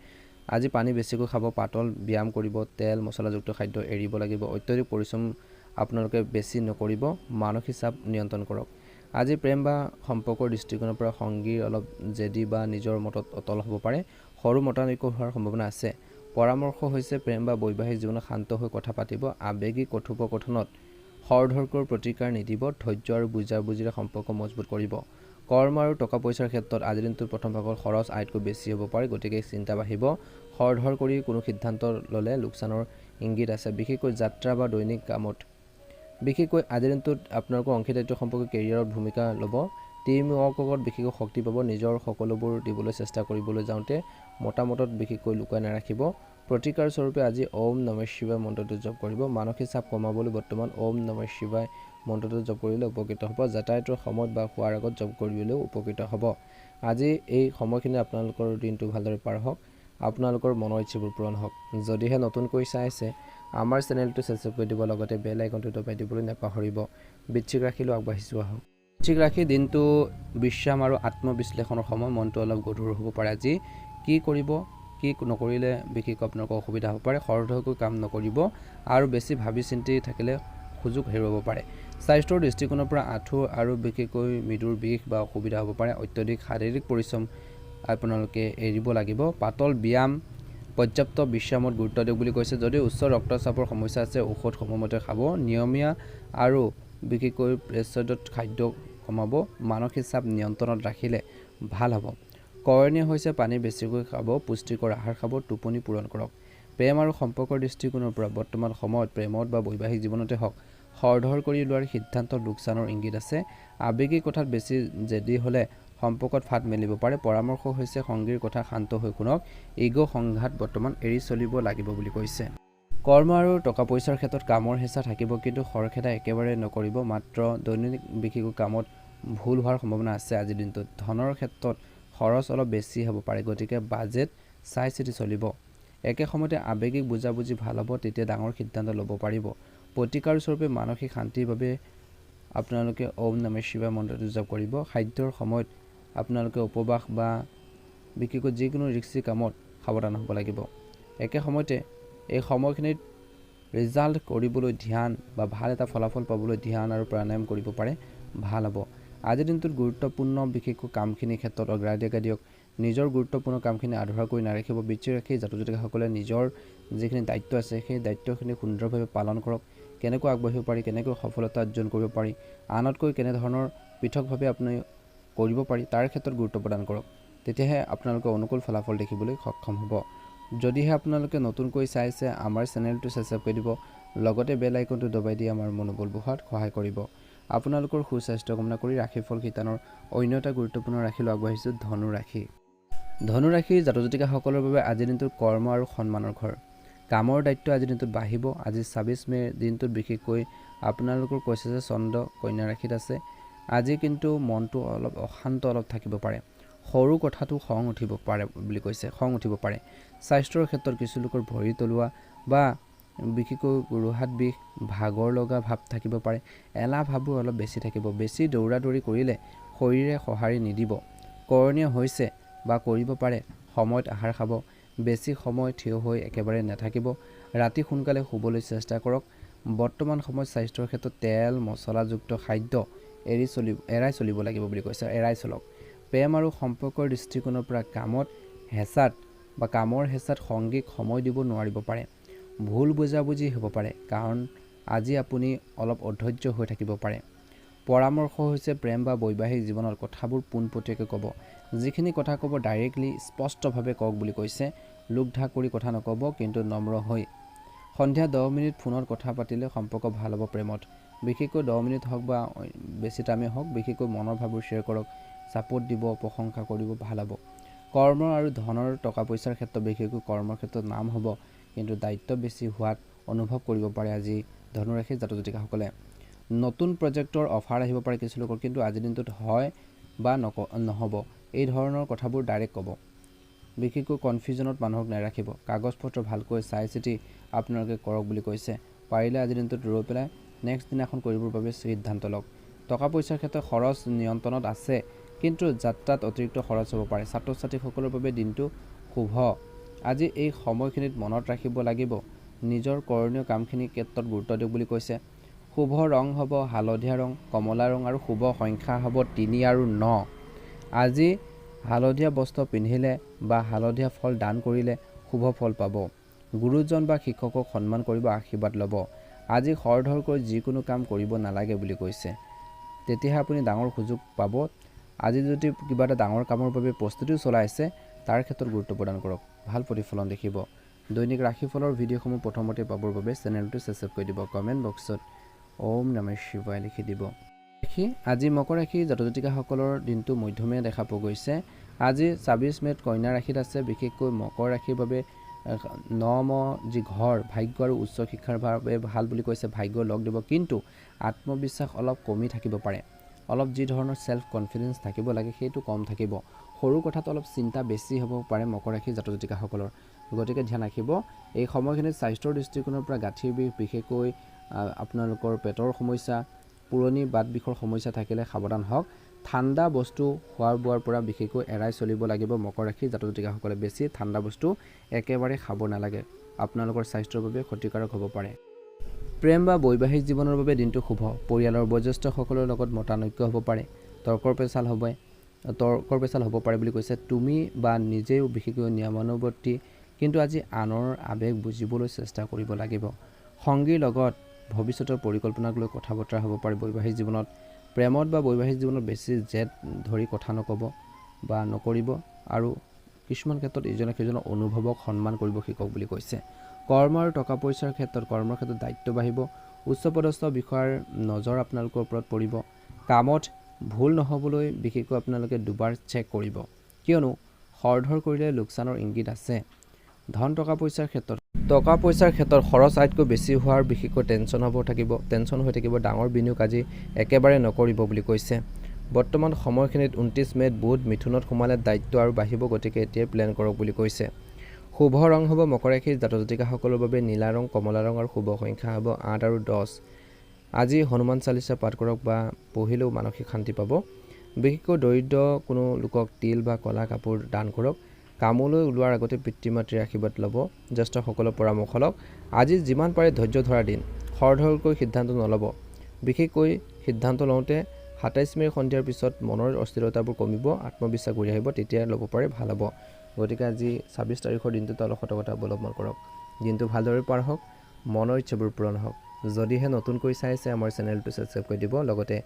আজি পানী বেছিকৈ খাব, পাতল ব্যায়াম কৰিব, তেল মছলাযুক্ত খাদ্য এৰিব লাগিব। অত্যধিক পৰিশ্ৰম আপোনালোকে বেছি নকৰিব। মানসিক চাপ নিয়ন্ত্ৰণ কৰক। আজি প্ৰেম বা সম্পৰ্কৰ দৃষ্টিকোণৰ পৰা সংগীৰ অলপ জেদী বা নিজৰ মতত অটল হ'ব পাৰে। সৰু মতানৈক্য হোৱাৰ সম্ভাৱনা আছে। পৰামৰ্শ হৈছে প্ৰেম বা বৈবাহিক জীৱনত শান্ত হৈ কথা পাতিব। আৱেগিক কথোপকথনত খৰধৰকৈ প্ৰতিকাৰ নিদিব। ধৈৰ্য আৰু বুজাবুজিৰে সম্পৰ্ক মজবুত কৰিব। কৰ্ম আৰু টকা পইচাৰ ক্ষেত্ৰত আজিৰ দিনটোৰ প্ৰথম ভাগত খৰচ আয়তকৈ বেছি হ'ব পাৰে, গতিকে চিন্তা বাঢ়িব। খৰধৰ কৰি কোনো সিদ্ধান্ত ল'লে লোকচানৰ ইংগিত আছে। বিশেষকৈ যাত্ৰা বা দৈনিক কামত। বিশেষকৈ আজিৰ দিনটোত আপোনালোকৰ অংশীদাৰিত্ব সম্পৰ্কে কেৰিয়াৰত ভূমিকা ল'ব। টিম ৱৰ্কত বিশেষকৈ শক্তি পাব। নিজৰ সকলোবোৰ দিবলৈ চেষ্টা কৰিবলৈ যাওঁতে মতামতত বিশেষকৈ লুকুৱাই নাৰাখিব। প্ৰতিকাৰ স্বৰূপে আজি ওম নমঃ শিৱায় মন্ত্ৰটো জপ কৰিব। মানসিক চাপ কমাবলৈ বৰ্তমান ওম নমঃ শিৱায় মন্ত্ৰটো জপ কৰিলে উপকৃত হ'ব। যাতায়াতৰ সময়ত বা শোৱাৰ আগত জপ কৰিবলৈও উপকৃত হ'ব। আজি এই সময়খিনি আপোনালোকৰ দিনটো ভালদৰে পাৰ হওক, আপোনালোকৰ মনৰ ইচ্ছাবোৰ পূৰণ হওক। যদিহে নতুনকৈ চাই আছে আমাৰ চেনেলটো ছাবস্ক্ৰাইব কৰি দিব, লগতে বেল আইকনটো দবাই দিবলৈ নাপাহৰিব। বৃশ্চিক ৰাশিলৈ আগবাঢ়িছোঁ আহক। বৃশ্চিক ৰাশি দিনটো বিশ্ৰাম আৰু আত্মবিশ্লেষণৰ সময়। মনটো অলপ গধুৰ হ'ব পাৰে আজি। কি কৰিব কি নকৰিলে বিশেষকৈ আপোনালোকৰ অসুবিধা হ'ব পাৰে। খৰধৰকৈ কাম নকৰিব আৰু বেছি ভাবি চিন্তি থাকিলে সুযোগ হেৰুৱাব পাৰে। স্বাস্থ্যৰ দৃষ্টিকোণৰ পৰা আঁঠু আৰু বিশেষকৈ মৃদুৰ বিষ বা অসুবিধা হ'ব পাৰে। অত্যধিক শাৰীৰিক পৰিশ্ৰম আপোনালোকে এৰিব লাগিব। পাতল ব্যায়াম, পৰ্যাপ্ত বিশ্ৰামত গুৰুত্ব দিয়ক বুলি কৈছে। যদি উচ্চ ৰক্তচাপৰ সমস্যা আছে ঔষধ সময়মতে খাব। নিয়মীয়া আৰু বিশেষকৈ পেষ্টত খাদ্য কমাব। মানসিক চাপ নিয়ন্ত্ৰণত ৰাখিলে ভাল হ'ব। কৰণীয় হৈছে পানী বেছিকৈ খাব, পুষ্টিকৰ আহাৰ খাব, টোপনি পূৰণ কৰক। প্ৰেম আৰু সম্পৰ্কৰ দৃষ্টিকোণৰ পৰা বৰ্তমান সময়ত প্ৰেমত বা বৈবাহিক জীৱনতে হওক খৰধৰ কৰি লোৱাৰ সিদ্ধান্ত লোকচানৰ ইংগিত আছে। আৱেগিক কথাত বেছি জেদি হ'লে সম্পৰ্কত ফাট মেলিব পাৰে। পৰামৰ্শ হৈছে সংগীৰ কথা শান্ত হৈ শুনক। ইগ' সংঘাত বৰ্তমান এৰি চলিব লাগিব বুলি কৈছে। কৰ্ম আৰু টকা পইচাৰ ক্ষেত্ৰত কামৰ হেঁচা থাকিব, কিন্তু খৰখেদা একেবাৰে নকৰিব। মাত্ৰ দৈনন্দিন বিশেষকৈ কামত ভুল হোৱাৰ সম্ভাৱনা আছে আজিৰ দিনটোত। ধনৰ ক্ষেত্ৰত খৰচ অলপ বেছি হ'ব পাৰে, গতিকে বাজেট চাই চিতি চলিব। একে সময়তে আৱেগিক বুজাবুজি ভাল হ'ব, তেতিয়া ডাঙৰ সিদ্ধান্ত ল'ব পাৰিব। প্ৰতিকাৰ স্বৰূপে মানসিক শান্তিৰ বাবে আপোনালোকে ওম নমঃ শিৱায় মন্ত্ৰটো জপ কৰিব। খাদ্যৰ সময়ত আপোনালোকে উপবাস বা বিশেষকৈ যিকোনো ৰিস্কি কামত সাৱধান হ'ব লাগিব। একে সময়তে এই সময়খিনিত ৰিজাল্ট কৰিবলৈ ধ্যান বা ভাল এটা ফলাফল পাবলৈ ধ্যান আৰু প্ৰাণায়াম কৰিব পাৰে, ভাল হ'ব। আজিৰ দিনটোত গুৰুত্বপূৰ্ণ বিশেষকৈ কামখিনিৰ ক্ষেত্ৰত অগ্ৰাধিকাৰ দিয়ক। নিজৰ গুৰুত্বপূৰ্ণ কামখিনি আধৰুৱা কৰি নাৰাখিব। বৃশ্চিক ৰাশিৰ জাতক জাতিকাসকলে নিজৰ যিখিনি দায়িত্ব আছে সেই দায়িত্বখিনি সুন্দৰভাৱে পালন কৰক। কেনেকৈ আগবাঢ়িব পাৰি, কেনেকৈ সফলতা অৰ্জন কৰিব পাৰি, আনতকৈ কেনেধৰণৰ পৃথকভাৱে আপুনি কৰিব পাৰি তাৰ ক্ষেত্ৰত গুৰুত্ব প্ৰদান কৰক। তেতিয়াহে আপোনালোকে অনুকূল ফলাফল দেখিবলৈ সক্ষম হ'ব। যদিহে আপোনালোকে নতুনকৈ চাইছে আমাৰ চেনেলটো ছাবস্ক্ৰাইব কৰি দিব, লগতে বেল আইকনটো দবাই দি আমাৰ মনোবল বঢ়োৱাত সহায় কৰিব। আপোনালোকৰ সুস্বাস্থ্য কামনা কৰি ৰাশিফল শিতানৰ অন্য এটা গুৰুত্বপূৰ্ণ ৰাশিলৈ আগবাঢ়িছোঁ, ধনু ৰাশি। ধনু ৰাশিৰ জাতক জাতিকাসকলৰ বাবে আজিৰ দিনটোত কৰ্ম আৰু সন্মানৰ ঘৰ। কামৰ দায়িত্ব আজিৰ দিনটোত বাঢ়িব। আজি ২৬ মে' দিনটোত বিশেষকৈ আপোনালোকৰ কৈছে যে চন্দ্ৰ কন্যা ৰাশিত আছে। আজি কিন্তু মনটো অলপ অশান্ত থাকিব পাৰে। সৰু কথাটো খং উঠিব পাৰে বুলি কৈছে, খং উঠিব পাৰে। স্বাস্থ্যৰ ক্ষেত্ৰত কিছু লোকৰ ভৰি তলুৱা বা বিশেষকৈ গোৰোহাত বিষ, ভাগৰ লগা ভাৱ থাকিব পাৰে। এলাহ ভাৱবোৰ অলপ বেছি থাকিব। বেছি দৌৰা দৌৰি কৰিলে শৰীৰে সঁহাৰি নিদিব। কৰণীয় হৈছে বা কৰিব পাৰে সময়ত আহাৰ খাব। বেছি সময় থিয় হৈ একেবাৰে নাথাকিব। ৰাতি সোনকালে শুবলৈ চেষ্টা কৰক। বৰ্তমান সময়ত স্বাস্থ্যৰ ক্ষেত্ৰত তেল মছলাযুক্ত খাদ্য এৰাই চলিব লাগিব বুলি কৈছে, এৰাই চলক। প্ৰেম আৰু সম্পৰ্কৰ দৃষ্টিকোণৰ পৰা কামৰ হেঁচাত সংগীক সময় দিব নোৱাৰিব পাৰে। ভুল বুজাবুজি হ'ব পাৰে, কাৰণ আজি আপুনি অলপ অধৈৰ্য হৈ থাকিব পাৰে। পৰামৰ্শ হৈছে প্ৰেম বা বৈবাহিক জীৱনত কথাবোৰ পোনপটীয়াকৈ ক'ব। যিখিনি কথা ক'ব ডাইৰেক্টলি স্পষ্টভাৱে কওক বুলি কৈছে। লোক ঢাক কৰি কথা নক'ব, কিন্তু নম্ৰ হৈ। সন্ধিয়া 10 মিনিট ফোনত কথা পাতিলে সম্পৰ্ক ভাল হ'ব। প্ৰেমত বিশেষকৈ 10 মিনিট হওক বা বেছি টাইমেই হওক, বিশেষকৈ মনৰ ভাৱবোৰ শ্বেয়াৰ কৰক। ছাপোৰ্ট দিব, প্ৰশংসা কৰিব, ভাল হ'ব। কৰ্ম আৰু ধনৰ টকা পইচাৰ ক্ষেত্ৰত বিশেষকৈ কৰ্মৰ ক্ষেত্ৰত নাম হ'ব, কিন্তু দায়িত্ব বেছি হোৱাত অনুভৱ কৰিব পাৰে আজি ধনুৰাশিৰ জাতক জাতিকাসকলে। নতুন প্ৰজেক্টৰ অফাৰ আহিব পাৰে কিছু লোকৰ, কিন্তু আজিৰ দিনটোত হয় বা নহ'ব এই ধৰণৰ কথাবোৰ ডাইৰেক্ট ক'ব। বিশেষকৈ কনফিউজনত মানুহক নাৰাখিব। কাগজ পত্ৰ ভালকৈ চাই চিতি আপোনালোকে কৰক বুলি কৈছে। পাৰিলে আজিৰ দিনটোত ৰৈ পেলাই নেক্সট দিনাখন কৰিবৰ বাবে সিদ্ধান্ত লওক। টকা পইচাৰ ক্ষেত্ৰত খৰচ নিয়ন্ত্ৰণত আছে, কিন্তু যাত্ৰাত অতিৰিক্ত খৰচ হ'ব পাৰে। ছাত্ৰ ছাত্ৰীসকলৰ বাবে দিনটো শুভ। আজি এই সময়খিনিত মনত ৰাখিব লাগিব নিজৰ কৰণীয় কামখিনিৰ ক্ষেত্ৰত গুৰুত্ব দিয়ক বুলি কৈছে। শুভ ৰং হ'ব হালধীয়া ৰং, কমলা ৰং আৰু শুভ সংখ্যা হ'ব 3 আৰু 9। আজি হালধীয়া বস্ত্ৰ পিন্ধিলে বা হালধীয়া ফল দান কৰিলে শুভ ফল পাব। গুৰুজন বা শিক্ষকক সন্মান কৰিব, আশীৰ্বাদ ল'ব। আজি খৰধৰকৈ যিকোনো কাম কৰিব নালাগে বুলি কৈছে, তেতিয়াহে আপুনি ডাঙৰ সুযোগ পাব। আজি যদি কিবা এটা ডাঙৰ কামৰ বাবে প্ৰস্তুতিও চলাই আছে, তাৰ ক্ষেত্ৰত গুৰুত্ব প্ৰদান কৰক, ভাল প্ৰতিফলন দেখিব। দৈনিক ৰাশিফলৰ ভিডিঅ'সমূহ প্ৰথমতে পাবৰ বাবে চেনেলটো ছাবস্ক্ৰাইব কৰি দিব। কমেণ্ট বক্সত ওম নমঃ শিৱায় লিখি দিব। আজি মকৰ ৰাশিৰ জাতক জাতিকাসকলৰ দিনটো মধ্যমীয়া দেখা পোৱা গৈছে। আজি ২৬ মে'ত কন্যা ৰাশিত আছে। বিশেষকৈ মকৰ ৰাশিৰ বাবে নম যি ঘৰ ভাগ্য আৰু উচ্চ শিক্ষাৰ বাবে ভাল বুলি কৈছে, ভাগ্য লগ দিব, কিন্তু আত্মবিশ্বাস অলপ কমি থাকিব পাৰে। অলপ যি ধৰণৰ ছেল্ফ কনফিডেঞ্চ থাকিব লাগে সেইটো কম থাকিব। সৰু কথাত অলপ চিন্তা বেছি হ'ব পাৰে মকৰ ৰাশিৰ জাতক জাতিকাসকলৰ। গতিকে ধ্যান ৰাখিব এই সময়খিনিত স্বাস্থ্যৰ দৃষ্টিকোণৰ পৰা গাঁঠিৰ বিষ, বিশেষকৈ আপোনালোকৰ পেটৰ সমস্যা, পুৰণি বাত বিষৰ সমস্যা থাকিলে সাৱধান হওক। ঠাণ্ডা বস্তু খোৱা বোৱাৰ পৰা বিশেষকৈ এৰাই চলিব লাগিব মকৰ ৰাশিৰ জাতক জাতিকাসকলে। বেছি ঠাণ্ডা বস্তু একেবাৰে খাব নালাগে, আপোনালোকৰ স্বাস্থ্যৰ বাবে ক্ষতিকাৰক হ'ব পাৰে। প্ৰেম বা বৈবাহিক জীৱনৰ বাবে দিনটো শুভ। পৰিয়ালৰ বয়োজ্যেষ্ঠসকলৰ লগত মতানৈক্য হ'ব পাৰে, তৰ্কৰ পেচাল হ'ব পাৰে বুলি কৈছে। তুমি বা নিজেও বিশেষকৈ নিয়মানুৱৰ্তী, কিন্তু আজি আনৰ আৱেগ বুজিবলৈ চেষ্টা কৰিব লাগিব। সংগীৰ লগত ভৱিষ্যতৰ পৰিকল্পনাক লৈ কথা বতৰা হ'ব পাৰে বৈবাহিক জীৱনত। প্ৰেমত বা বৈবাহিক জীৱনত বেছি জেদ ধৰি কথা নক'ব বা নকৰিব, আৰু কিছুমান ক্ষেত্ৰত ইজনে সিজনৰ অনুভৱক সন্মান কৰিব শিকক বুলি কৈছে। কৰ্ম আৰু টকা পইচাৰ ক্ষেত্ৰত কৰ্মৰ ক্ষেত্ৰত দায়িত্ব বাঢ়িব। উচ্চপদস্থ বিষয়াৰ নজৰ আপোনালোকৰ ওপৰত পৰিব। কামত ভুল নহ'বলৈ বিশেষকৈ আপোনালোকে দুবাৰ চেক কৰিব, কিয়নো খৰধৰ কৰিলে লোকচানৰ ইংগিত আছে। ধন টকা পইচাৰ ক্ষেত্ৰত খৰচ আইতকৈ বেছি হোৱাৰ বিশেষকৈ টেনশ্যন হৈ থাকিব। ডাঙৰ বিনিয়োগ আজি একেবাৰে নকৰিব বুলি কৈছে। বৰ্তমান সময়খিনিত 29 মে'ত বুধ মিথুনত সোমালে দায়িত্ব আৰু বাঢ়িব, গতিকে এতিয়াই প্লেন কৰক বুলি কৈছে। শুভ ৰং হ'ব মকৰ ৰাশিৰ জাতক জাতিকাসকলৰ বাবে নীলা ৰং, কমলা ৰং, আৰু শুভ সংখ্যা হ'ব 8 আৰু 10। আজি হনুমান চালিচা পাঠ কৰক বা পঢ়িলেও মানসিক শান্তি পাব। বিশেষকৈ দৰিদ্ৰ কোনো লোকক তিল বা কলা কাপোৰ দান কৰক। কামলৈ ওলোৱাৰ আগতে পিতৃ মাতৃৰ আশীৰ্বাদ ল'ব। জ্যেষ্ঠসকলৰ পৰামৰ্শ লওক। আজি যিমান পাৰে ধৈৰ্য ধৰাৰ দিন, খৰধৰকৈ সিদ্ধান্ত নল'ব। বিশেষকৈ সিদ্ধান্ত লওঁতে 27 মে'ৰ সন্ধিয়াৰ পিছত মনৰ অস্থিৰতাবোৰ কমিব, আত্মবিশ্বাস ঘূৰি আহিব, তেতিয়া ল'ব পাৰে, ভাল হ'ব। গতিকে আজি 26 তাৰিখৰ দিনটোত অলপ সতৰ্কতা অৱলম্বন কৰক। দিনটো ভালদৰে পাৰ হওক, মনৰ ইচ্ছাবোৰ পূৰণ হওক। যদিহে নতুনকৈ চাই আছে আমাৰ চেনেলটো ছাবস্ক্ৰাইব কৰি দিব, লগতে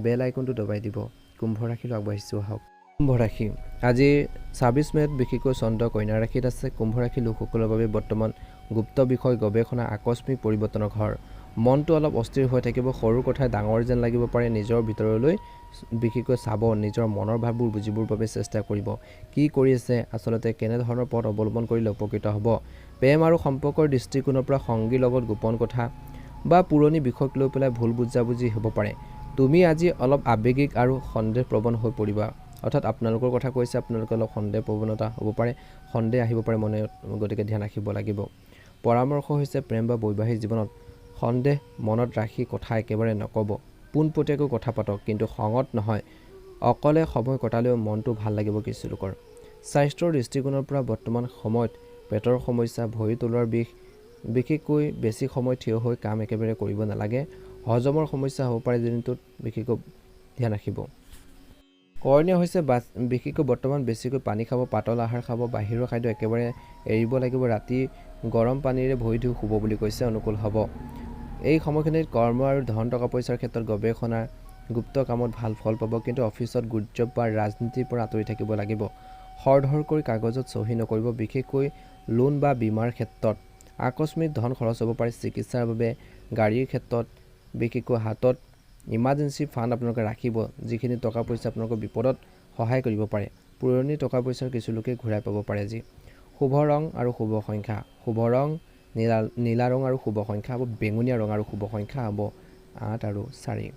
বেল আইকনটো দবাই দিব। কুম্ভ ৰাশিলৈ আগবাঢ়িছোঁ আহক। কুম্ভ ৰাশি আজি 26 মে'ত বিশেষকৈ চন্দ্ৰ কন্যা ৰাশিত আছে। কুম্ভ ৰাশিৰ লোকসকলৰ বাবে বৰ্তমান গুপ্ত বিষয়, গৱেষণা, আকস্মিক পৰিৱৰ্তনৰ ঘৰ। মনটো অলপ অস্থিৰ হৈ থাকিব, সৰু কথাই ডাঙৰ যেন লাগিব পাৰে। নিজৰ ভিতৰলৈ বিশেষকৈ চাব, নিজৰ মনৰ ভাৱবোৰ বুজিবৰ বাবে চেষ্টা কৰিব। কি কৰি আছে, আচলতে কেনেধৰণৰ পথ অৱলম্বন কৰিলে উপকৃত হ'ব। প্ৰেম আৰু সম্পৰ্কৰ দৃষ্টিকোণৰ পৰা সংগীৰ লগত গোপন কথা বা পুৰণি বিষয়ক লৈ পেলাই ভুল বুজাবুজি হ'ব পাৰে। তুমি আজি অলপ আৱেগিক আৰু সন্দেহপ্ৰৱণ হৈ পৰিবা, অৰ্থাৎ আপোনালোকৰ কথা কৈছে, আপোনালোকে অলপ সন্দেহ প্ৰৱণতা হ'ব পাৰে, সন্দেহ আহিব পাৰে মনে, গতিকে ধ্যান ৰাখিব লাগিব। পৰামৰ্শ হৈছে প্ৰেম বা বৈবাহিক জীৱনত সন্দেহ মনত ৰাখি কথা একেবাৰে নক'ব। পোনপটীয়াকৈ কথা পাতক, কিন্তু খঙত নহয়। অকলে সময় কটালেও মনটো ভাল লাগিব কিছু লোকৰ। স্বাস্থ্যৰ দৃষ্টিকোণৰ পৰা বৰ্তমান সময়ত পেটৰ সমস্যা, ভৰি তলোৱাৰ বিষ, বিশেষকৈ বেছি সময় থিয় হৈ কাম একেবাৰে কৰিব নালাগে। হজমৰ সমস্যা হ'ব পাৰে দিনটোত, বিশেষকৈ ধ্যান ৰাখিব। কৰণীয় হৈছে বিশেষকৈ বৰ্তমান বেছিকৈ পানী খাব, পাতল আহাৰ খাব, বাহিৰৰ খাদ্য একেবাৰে এৰিব লাগিব। ৰাতি গৰম পানীৰে ভৰি ধুই শুব বুলি কৈছে, অনুকূল হ'ব। এই সময়খিনিত কৰ্ম আৰু ধন টকা পইচাৰ ক্ষেত্ৰত গৱেষণা, গুপ্ত কামত ভাল ফল পাব, কিন্তু অফিচত গুজব বা ৰাজনীতিৰ পৰা আঁতৰি থাকিব লাগিব। খৰধৰকৈ কাগজত চহী নকৰিব, বিশেষকৈ লোন বা বীমাৰ ক্ষেত্ৰত। আকস্মিক ধন খৰচ হ'ব পাৰে। চিকিৎসাৰ বাবে, গাড়ীৰ ক্ষেত্ৰত, বিশেষকৈ হাতত ইমাৰ্জেঞ্চি ফাণ্ড আপোনালোকে ৰাখিব, যিখিনি টকা পইচা আপোনালোকৰ বিপদত সহায় কৰিব পাৰে। পুৰণি টকা পইচাৰ কিছু লোকে ঘূৰাই পাব পাৰে আজি। শুভ ৰং আৰু শুভ সংখ্যা, শুভ ৰং নীলা ৰং আৰু শুভ সংখ্যা হ'ব বেঙুনীয়া ৰং, আৰু শুভ সংখ্যা হ'ব 8 আৰু 4।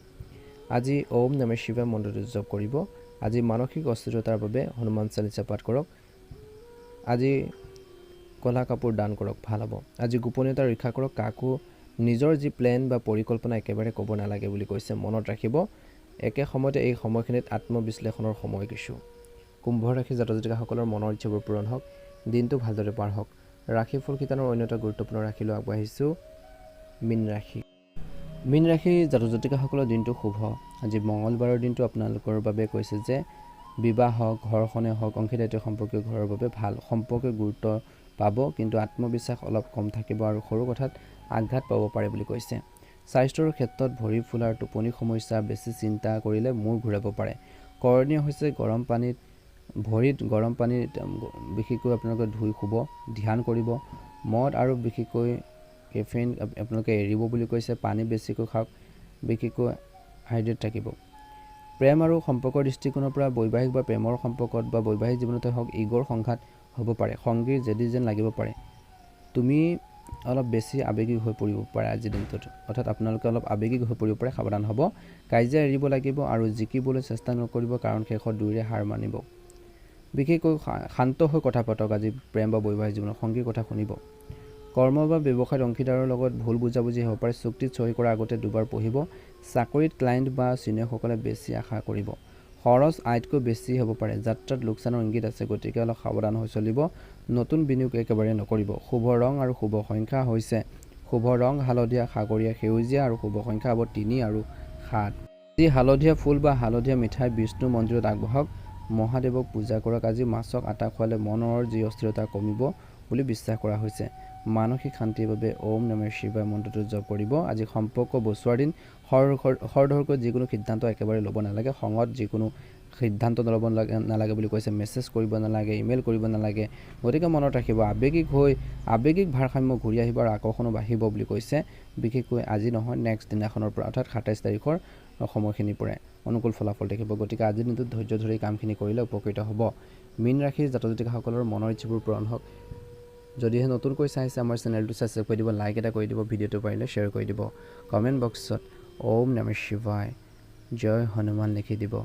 আজি ওম নমঃ শিৱায় মন্ত্ৰটো জপ কৰিব। আজি মানসিক অস্থিৰতাৰ বাবে হনুমান চালিচা পাঠ কৰক। আজি কলা কাপোৰ দান কৰক, ভাল হ'ব। আজি গোপনীয়তা ৰক্ষা কৰক, কাকো নিজৰ যি প্লেন বা পৰিকল্পনা একেবাৰে ক'ব নালাগে বুলি কৈছে, মনত ৰাখিব। একে সময়তে এই সময়খিনিত আত্মবিশ্লেষণৰ সময় কিছু। কুম্ভ ৰাশিৰ জাতক জাতিকাসকলৰ মনৰ ইচ্ছাবোৰ পূৰণ হওক, দিনটো ভালদৰে পাৰ হওক। ৰাশিফল শিতানৰ অন্য এটা গুৰুত্বপূৰ্ণ ৰাশিলৈ আগবাঢ়িছোঁ, মীন ৰাশি। মীন ৰাশিৰ জাতক জাতিকাসকলৰ দিনটো শুভ। আজি মঙলবাৰৰ দিনটো আপোনালোকৰ বাবে কৈছে যে বিবাহ হওক, ঘৰখনে হওক, অংশীদাৰীত্ব সম্পৰ্কীয় ঘৰৰ বাবে ভাল। সম্পৰ্কে গুৰুত্ব পাব, কিন্তু আত্মবিশ্বাস অলপ কম থাকিব আৰু সৰু কথাত আঘাত পাব পাৰে বুলি কৈছে। স্বাস্থ্যৰ ক্ষেত্ৰত ভৰি ফুলাৰ, টোপনি সমস্যা, বেছি চিন্তা কৰিলে মূৰ ঘূৰাব পাৰে। কৰণীয় হৈছে ভৰিত গৰম পানীত বিশেষকৈ আপোনালোকে ধুই শুব, ধ্যান কৰিব। মদ আৰু বিশেষকৈ কেফেইন আপোনালোকে এৰিব বুলি কৈছে। পানী বেছিকৈ খাওক, বিশেষকৈ হাইড্ৰেট থাকিব। প্ৰেম আৰু সম্পৰ্কৰ দৃষ্টিকোণৰ পৰা বৈবাহিক বা প্ৰেমৰ সম্পৰ্কত বা বৈবাহিক জীৱনতে হওক ইগৰ সংঘাত হ'ব পাৰে। সংগীৰ জেদী যেন লাগিব পাৰে, তুমি অলপ বেছি আৱেগিক হৈ পৰিব পাৰে আজিৰ দিনটোত, অৰ্থাৎ আপোনালোকে অলপ আৱেগিক হৈ পৰিব পাৰে, সাৱধান হ'ব। কাজিয়া এৰিব লাগিব আৰু জিকিবলৈ চেষ্টা নকৰিব, কাৰণ শেষত দুয়োৰে হাৰ মানিব। বিশেষকৈ শান্ত হৈ কথা পাতক আজি প্ৰেম বা বৈবাহিক জীৱনত, সংগীৰ কথা শুনিব। কৰ্ম বা ব্যৱসায়ত অংশীদাৰৰ লগত ভুল বুজাবুজি হ'ব পাৰে, চুক্তিত চহী কৰাৰ আগতে দুবাৰ পঢ়িব। চাকৰিত ক্লায়েণ্ট বা ছিনিয়ৰসকলে বেছি আশা কৰিব। খৰচ আয়তকৈ বেছি হ'ব পাৰে, যাত্ৰাত লোকচানৰ ইংগিত আছে, গতিকে অলপ সাৱধান হৈ চলিব। নতুন বিনিয়োগ একেবাৰে নকৰিব। শুভ ৰং আৰু শুভ সংখ্যা হৈছে শুভ ৰং হালধীয়া, সাগৰীয়া, সেউজীয়া আৰু শুভ সংখ্যা হ'ব 3 আৰু 7। আজি হালধীয়া ফুল বা হালধীয়া মিঠাই বিষ্ণু মন্দিৰত আগবঢ়াওক, মহাদেৱক পূজা কৰক। আজি মাছক আটা খোৱালে মনৰ যি অস্থিৰতা কমিব বুলি বিশ্বাস কৰা হৈছে। মানসিক শান্তিৰ বাবে ওম নমঃ শিৱায় মন্ত্ৰটো জপ কৰিব। আজি সম্পৰ্ক বচোৱাৰ দিন, খৰধৰকৈ যিকোনো সিদ্ধান্ত একেবাৰে ল'ব নালাগে। খঙত যিকোনো সিদ্ধান্ত ল'ব নালাগে বুলি কৈছে। মেছেজ কৰিব নালাগে, ইমেইল কৰিব নালাগে। গতিকে মনত ৰাখিব, আৱেগিক ভাৰসাম্য ঘূৰি আহিব আৰু আকৰ্ষণো বাঢ়িব বুলি কৈছে। বিশেষকৈ আজি নহয়, নেক্সট দিনাখনৰ পৰা, অৰ্থাৎ 27 তাৰিখৰ সময়খিনিৰ পৰাই অনুকূল ফলাফল দেখিব। গতিকে আজিৰ দিনটোত ধৈৰ্য ধৰি কামখিনি কৰিলে উপকৃত হ'ব। মীন ৰাশিৰ জাতক জাতিকাসকলৰ মনৰ ইচ্ছাবোৰ পূৰণ হওক। যদিহে নতুনকৈ চাইছে আমাৰ চেনেলটো ছাবস্ক্ৰাইব কৰি দিব, লাইক এটা কৰি দিব, ভিডিঅ'টো পাৰিলে শ্বেয়াৰ কৰি দিব। কমেণ্ট বক্সত ওম নমঃ শিৱায়, জয় হনুমান লিখি দিব।